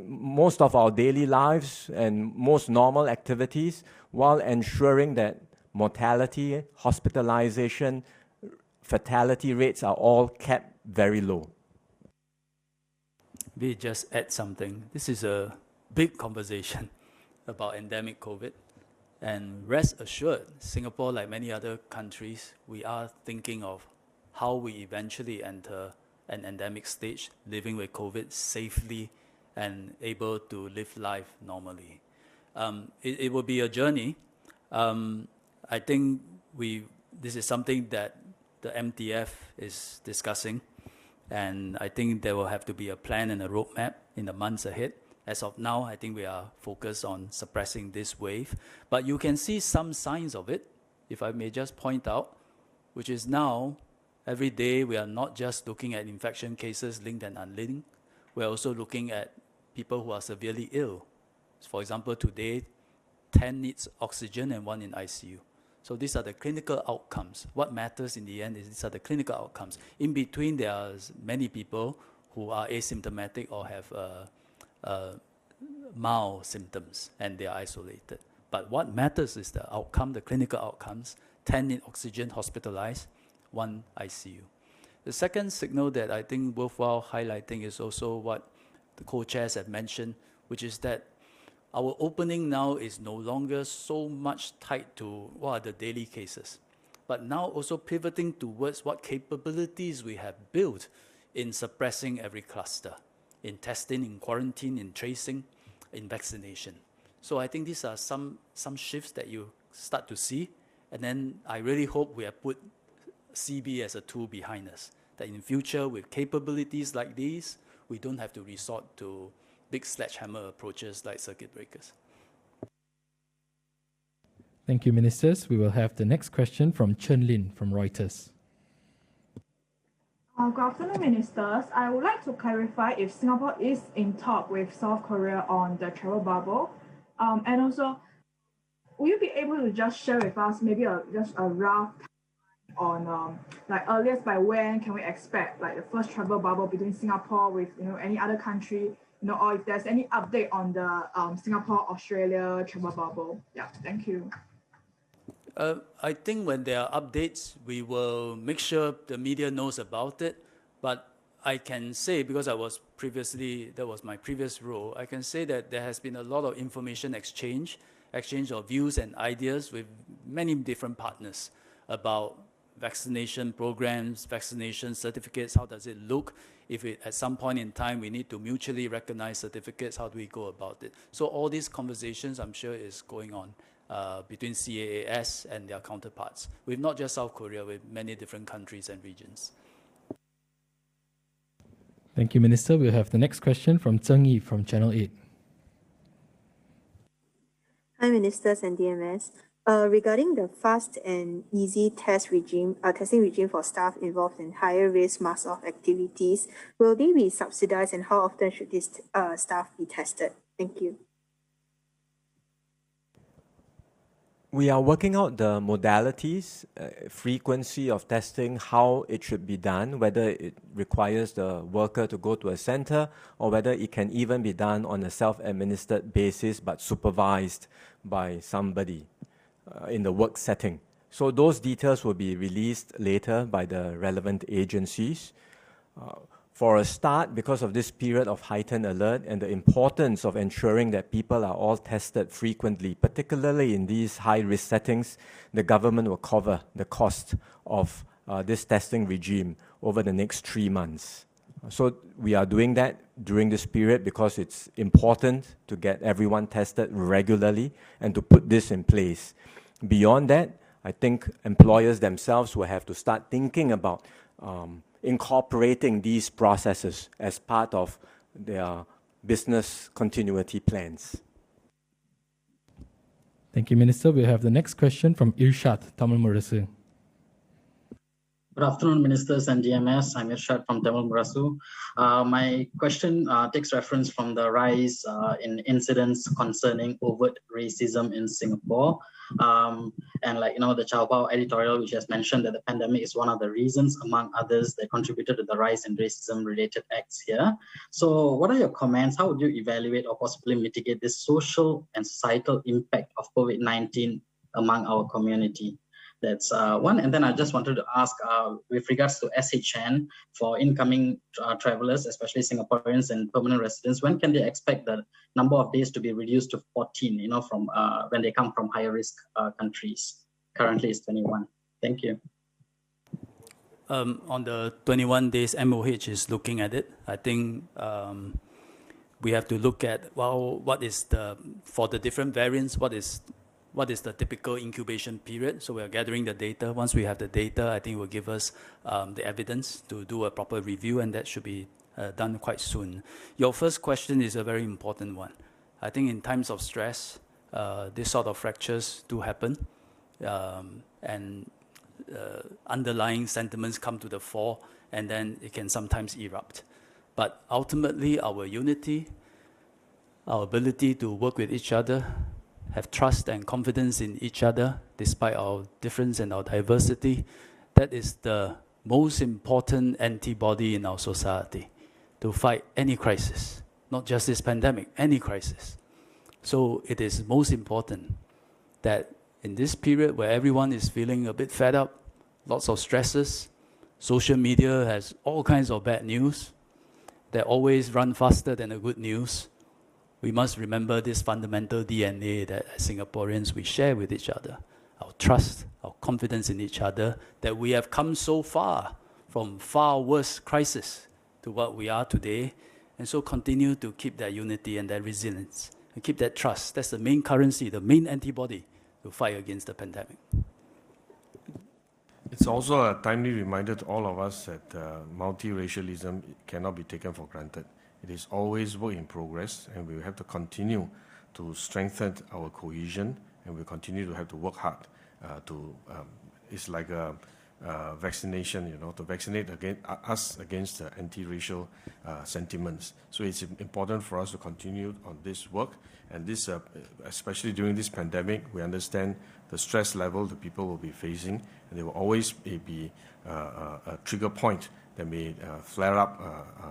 most of our daily lives and most normal activities while ensuring that mortality, hospitalization, fatality rates are all kept very low. We just add something. This is a big conversation about endemic COVID. And rest assured, Singapore, like many other countries, we are thinking of how we eventually enter an endemic stage, living with COVID safely and able to live life normally. It will be a journey. I think this is something that the MTF is discussing, and I think there will have to be a plan and a roadmap in the months ahead. As of now, I think we are focused on suppressing this wave, but you can see some signs of it, if I may just point out, which is now, every day we are not just looking at infection cases linked and unlinked, we're also looking at people who are severely ill. For example, today, 10 needs oxygen and 1 in ICU. So these are the clinical outcomes. What matters in the end is these are the clinical outcomes. In between, there are many people who are asymptomatic or have mild symptoms, and they are isolated. But what matters is the outcome, the clinical outcomes. 10 need oxygen, hospitalized, 1 ICU. The second signal that I think worthwhile highlighting is also what the co-chairs have mentioned, which is that our opening now is no longer so much tied to what are the daily cases, but now also pivoting towards what capabilities we have built in suppressing every cluster, in testing, in quarantine, in tracing, in vaccination. So I think these are some shifts that you start to see, and then I really hope we have put CB as a tool behind us, that in future with capabilities like these, we don't have to resort to big sledgehammer approaches like circuit breakers. Thank you, Ministers. We will have the next question from Chen Lin from Reuters. Good afternoon, Ministers. I would like to clarify if Singapore is in talk with South Korea on the travel bubble. And also, will you be able to just share with us maybe just a rough on like earliest by when can we expect like the first travel bubble between Singapore with any other country, or if there's any update on the Singapore-Australia travel bubble? Yeah, thank you. I think when there are updates, we will make sure the media knows about it. But I can say, because that was my previous role, I can say that there has been a lot of information exchange of views and ideas with many different partners about vaccination programs, vaccination certificates, how does it look? If at some point in time we need to mutually recognize certificates, how do we go about it? So all these conversations, I'm sure, is going on between CAAS and their counterparts, with not just South Korea, with many different countries and regions. Thank you, Minister. We'll have the next question from Zheng Yi from Channel 8. Hi, Ministers and DMS. Regarding the fast and easy testing regime for staff involved in higher risk mass-off activities, will they be subsidized, and how often should these staff be tested? Thank you. We are working out the modalities, frequency of testing, how it should be done, whether it requires the worker to go to a center or whether it can even be done on a self-administered basis but supervised by somebody in the work setting. So those details will be released later by the relevant agencies. For a start, because of this period of heightened alert and the importance of ensuring that people are all tested frequently, particularly in these high-risk settings, the government will cover the cost of this testing regime over the next 3 months. So we are doing that during this period because it's important to get everyone tested regularly and to put this in place. Beyond that, I think employers themselves will have to start thinking about incorporating these processes as part of their business continuity plans. Thank you, Minister. We'll have the next question from Irshad, Tamil Murasu. Good afternoon, Ministers and DMS. I'm Irshad from Tamil Murasu. My question takes reference from the rise in incidents concerning overt racism in Singapore. And the Chao Bao editorial, which has mentioned that the pandemic is one of the reasons, among others, that contributed to the rise in racism-related acts here. So what are your comments? How would you evaluate or possibly mitigate this social and societal impact of COVID-19 among our community? That's one. And then I just wanted to ask, with regards to SHN for incoming travelers, especially Singaporeans and permanent residents, when can they expect the number of days to be reduced to 14, from when they come from higher risk countries? Currently it's 21. Thank you. On the 21 days, MOH is looking at it. I think we have to look at, well, what is the, for the different variants, what is the typical incubation period? So we are gathering the data. Once we have the data, I think it will give us the evidence to do a proper review, and that should be done quite soon. Your first question is a very important one. I think in times of stress, this sort of fractures do happen, and underlying sentiments come to the fore, and then it can sometimes erupt. But ultimately, our unity, our ability to work with each other, have trust and confidence in each other, despite our difference and our diversity, that is the most important antibody in our society to fight any crisis, not just this pandemic, any crisis. So it is most important that in this period where everyone is feeling a bit fed up, lots of stresses, social media has all kinds of bad news that always run faster than the good news, we must remember this fundamental DNA that as Singaporeans we share with each other, our trust, our confidence in each other, that we have come so far from far worse crisis to what we are today, and so continue to keep that unity and that resilience, and keep that trust. That's the main currency, the main antibody to fight against the pandemic. It's also a timely reminder to all of us that multiracialism cannot be taken for granted. It is always work in progress, and we have to continue to strengthen our cohesion, and we continue to have to work hard it's like a vaccination, to vaccinate us against anti-racial sentiments. So it's important for us to continue on this work, and this, especially during this pandemic, we understand the stress level the people will be facing, and there will always be a trigger point that may flare up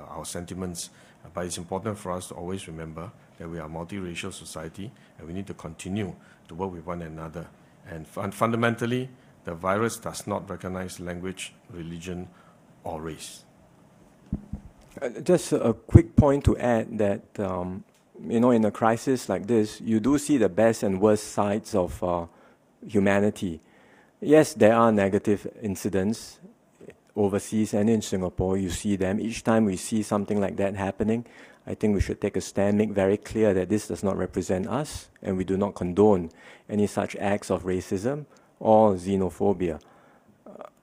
our sentiments. But it's important for us to always remember that we are a multiracial society, and we need to continue to work with one another. And fundamentally, the virus does not recognize language, religion, or race. Just a quick point to add that, in a crisis like this, you do see the best and worst sides of humanity. Yes, there are negative incidents overseas and in Singapore. You see them. Each time we see something like that happening, I think we should take a stand, make very clear that this does not represent us, and we do not condone any such acts of racism or xenophobia.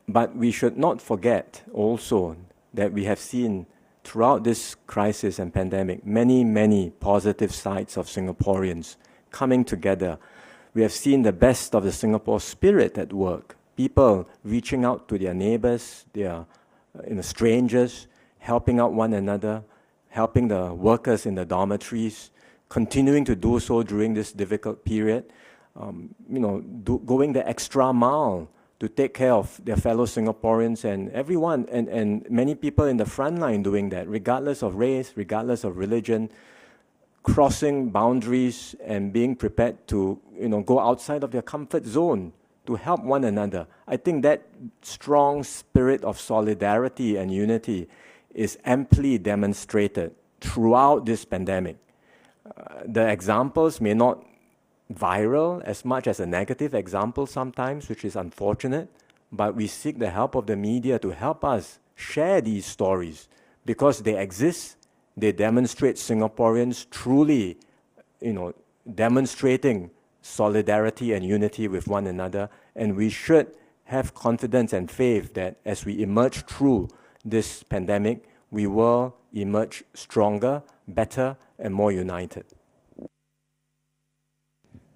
But we should not forget also that we have seen throughout this crisis and pandemic many, many positive sides of Singaporeans coming together. We have seen the best of the Singapore spirit at work. People reaching out to their neighbors, their strangers, helping out one another, helping the workers in the dormitories, continuing to do so during this difficult period, going the extra mile to take care of their fellow Singaporeans and everyone, and many people in the front line doing that, regardless of race, regardless of religion, crossing boundaries and being prepared to go outside of their comfort zone to help one another. I think that strong spirit of solidarity and unity is amply demonstrated throughout this pandemic. The examples may not viral as much as a negative example sometimes, which is unfortunate, but we seek the help of the media to help us share these stories because they exist. They demonstrate Singaporeans truly, demonstrating solidarity and unity with one another, and we should have confidence and faith that as we emerge through this pandemic, we will emerge stronger, better, and more united.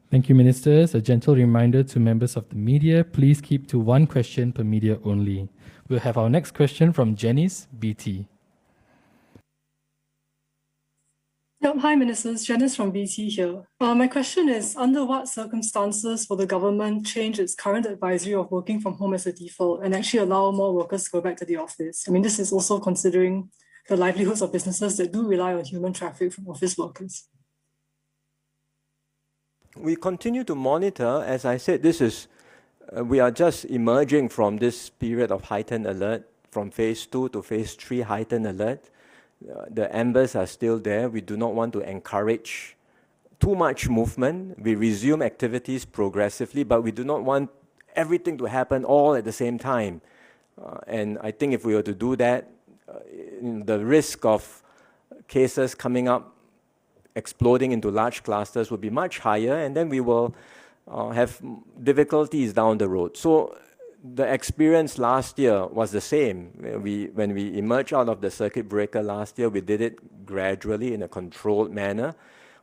Thank you, Ministers. A gentle reminder to members of the media, please keep to one question per media only. We'll have our next question from Janice, BT. Hi, Ministers. Janice from BT here. My question is, under what circumstances will the government change its current advisory of working from home as a default and actually allow more workers to go back to the office? I mean, this is also considering the livelihoods of businesses that do rely on human traffic from office workers. We continue to monitor. As I said, we are just emerging from this period of heightened alert, from phase 2 to phase 3 heightened alert. The embers are still there. We do not want to encourage too much movement. We resume activities progressively, but we do not want everything to happen all at the same time. And I think if we were to do that, the risk of cases coming up exploding into large clusters will be much higher, and then we will have difficulties down the road. So the experience last year was the same. When we emerged out of the circuit breaker last year, we did it gradually in a controlled manner.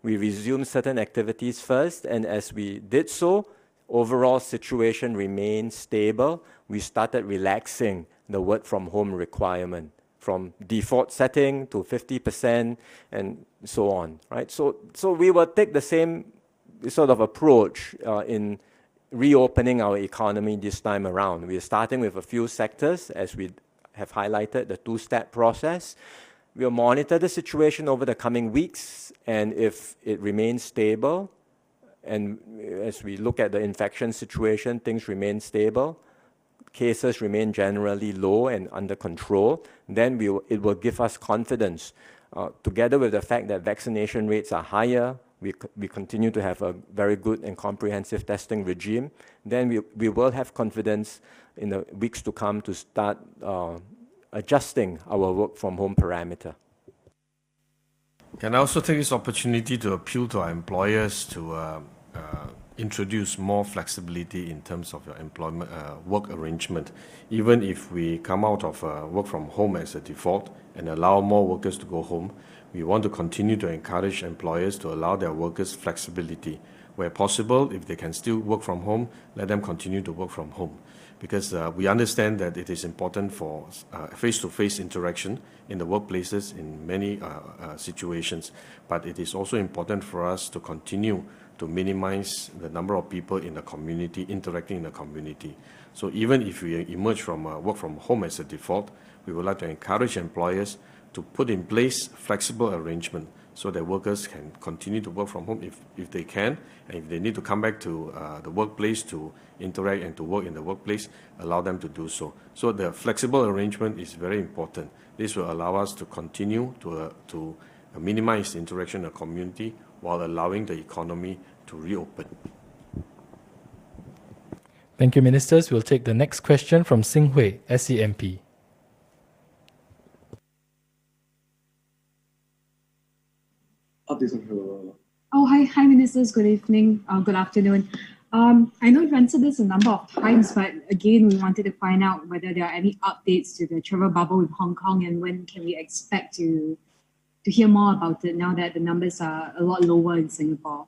We resumed certain activities first, and as we did so, overall situation remained stable. We started relaxing the work from home requirement from default setting to 50% and so on, right? So we will take the same sort of approach in reopening our economy this time around. We are starting with a few sectors, as we have highlighted, the two-step process. We'll monitor the situation over the coming weeks, and if it remains stable, and as we look at the infection situation, things remain stable, cases remain generally low and under control, then it will give us confidence. Together with the fact that vaccination rates are higher, we continue to have a very good and comprehensive testing regime, then we will have confidence in the weeks to come to start adjusting our work from home parameter. Can I also take this opportunity to appeal to our employers to introduce more flexibility in terms of your employment work arrangement. Even if we come out of work from home as a default and allow more workers to go home, we want to continue to encourage employers to allow their workers flexibility. Where possible, if they can still work from home, let them continue to work from home. Because we understand that it is important for face-to-face interaction in the workplaces in many situations, but it is also important for us to continue to minimize the number of people in the community interacting in the community. So even if we emerge from work from home as a default, we would like to encourage employers to put in place flexible arrangement so that workers can continue to work from home if they can, and if they need to come back to the workplace to interact and to work in the workplace, allow them to do so. So the flexible arrangement is very important. This will allow us to continue to minimize the interaction in the community while allowing the economy to reopen. Thank you, Ministers. We'll take the next question from Sing Hui, SCMP. Oh, hi, Ministers. Good evening. Good afternoon. I know you've answered this a number of times, but again, we wanted to find out whether there are any updates to the travel bubble with Hong Kong, and when can we expect to hear more about it now that the numbers are a lot lower in Singapore?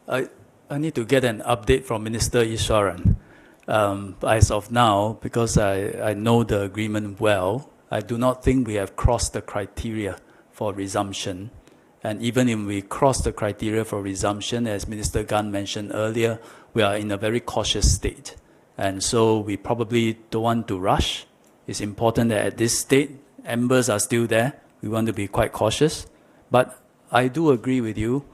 I need to get an update from Minister Iswaran. As of now, because I know the agreement well, I do not think we have crossed the criteria for resumption. And even if we cross the criteria for resumption, as Minister Gan mentioned earlier, we are in a very cautious state. And so we probably don't want to rush. It's important that at this state, embers are still there. We want to be quite cautious. But I do agree with you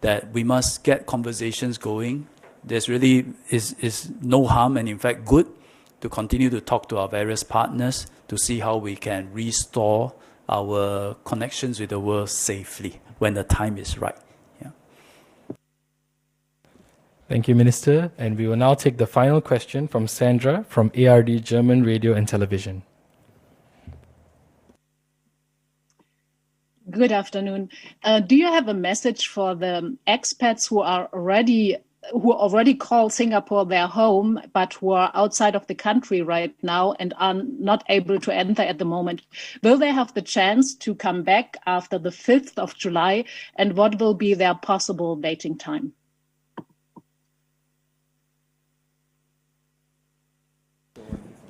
that we must get conversations going. There's really is no harm, and in fact good, to continue to talk to our various partners to see how we can restore our connections with the world safely when the time is right. Yeah. Thank you, Minister. And we will now take the final question from Sandra from ARD German Radio and Television. Good afternoon. Do you have a message for the expats who already call Singapore their home, but who are outside of the country right now and are not able to enter at the moment? Will they have the chance to come back after the 5th of July, and what will be their possible waiting time?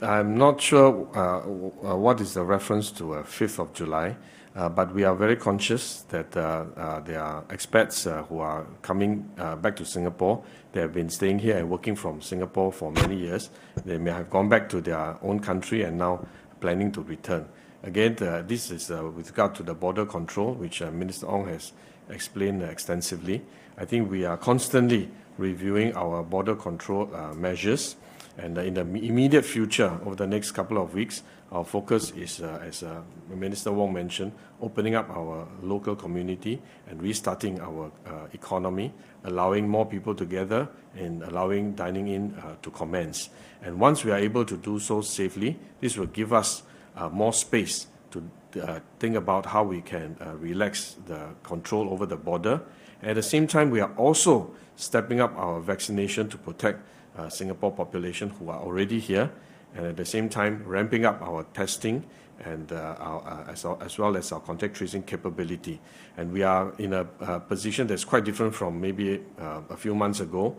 I'm not sure what is the reference to 5th of July. But we are very conscious that there are expats who are coming back to Singapore. They have been staying here and working from Singapore for many years. They may have gone back to their own country and now planning to return. Again, this is with regard to the border control, which Minister Ong has explained extensively. I think we are constantly reviewing our border control measures. And in the immediate future, over the next couple of weeks, our focus is, as Minister Wong mentioned, opening up our local community and restarting our economy, allowing more people together and allowing dining in to commence. And once we are able to do so safely, this will give us more space to think about how we can relax the control over the border. At the same time, we are also stepping up our vaccination to protect Singapore population who are already here, and at the same time ramping up our testing and as well as our contact tracing capability. And we are in a position that's quite different from maybe a few months ago.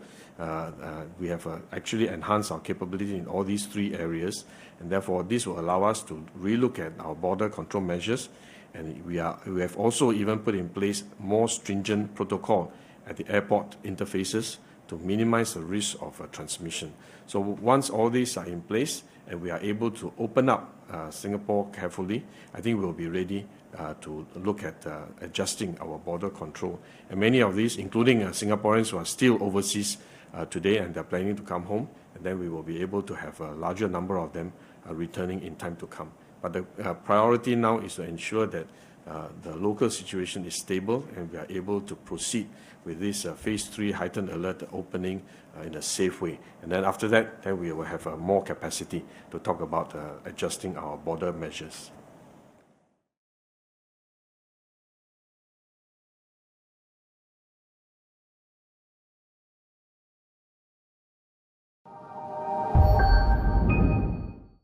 We have actually enhanced our capability in all these three areas, and therefore this will allow us to relook at our border control measures. And we have also even put in place more stringent protocol at the airport interfaces to minimize the risk of transmission. So once all these are in place and we are able to open up Singapore carefully, I think we'll be ready to look at adjusting our border control. And many of these, including Singaporeans who are still overseas today and they're planning to come home, and then we will be able to have a larger number of them returning in time to come. But the priority now is to ensure that the local situation is stable and we are able to proceed with this phase 3 heightened alert opening in a safe way. And then after that, then we will have more capacity to talk about adjusting our border measures.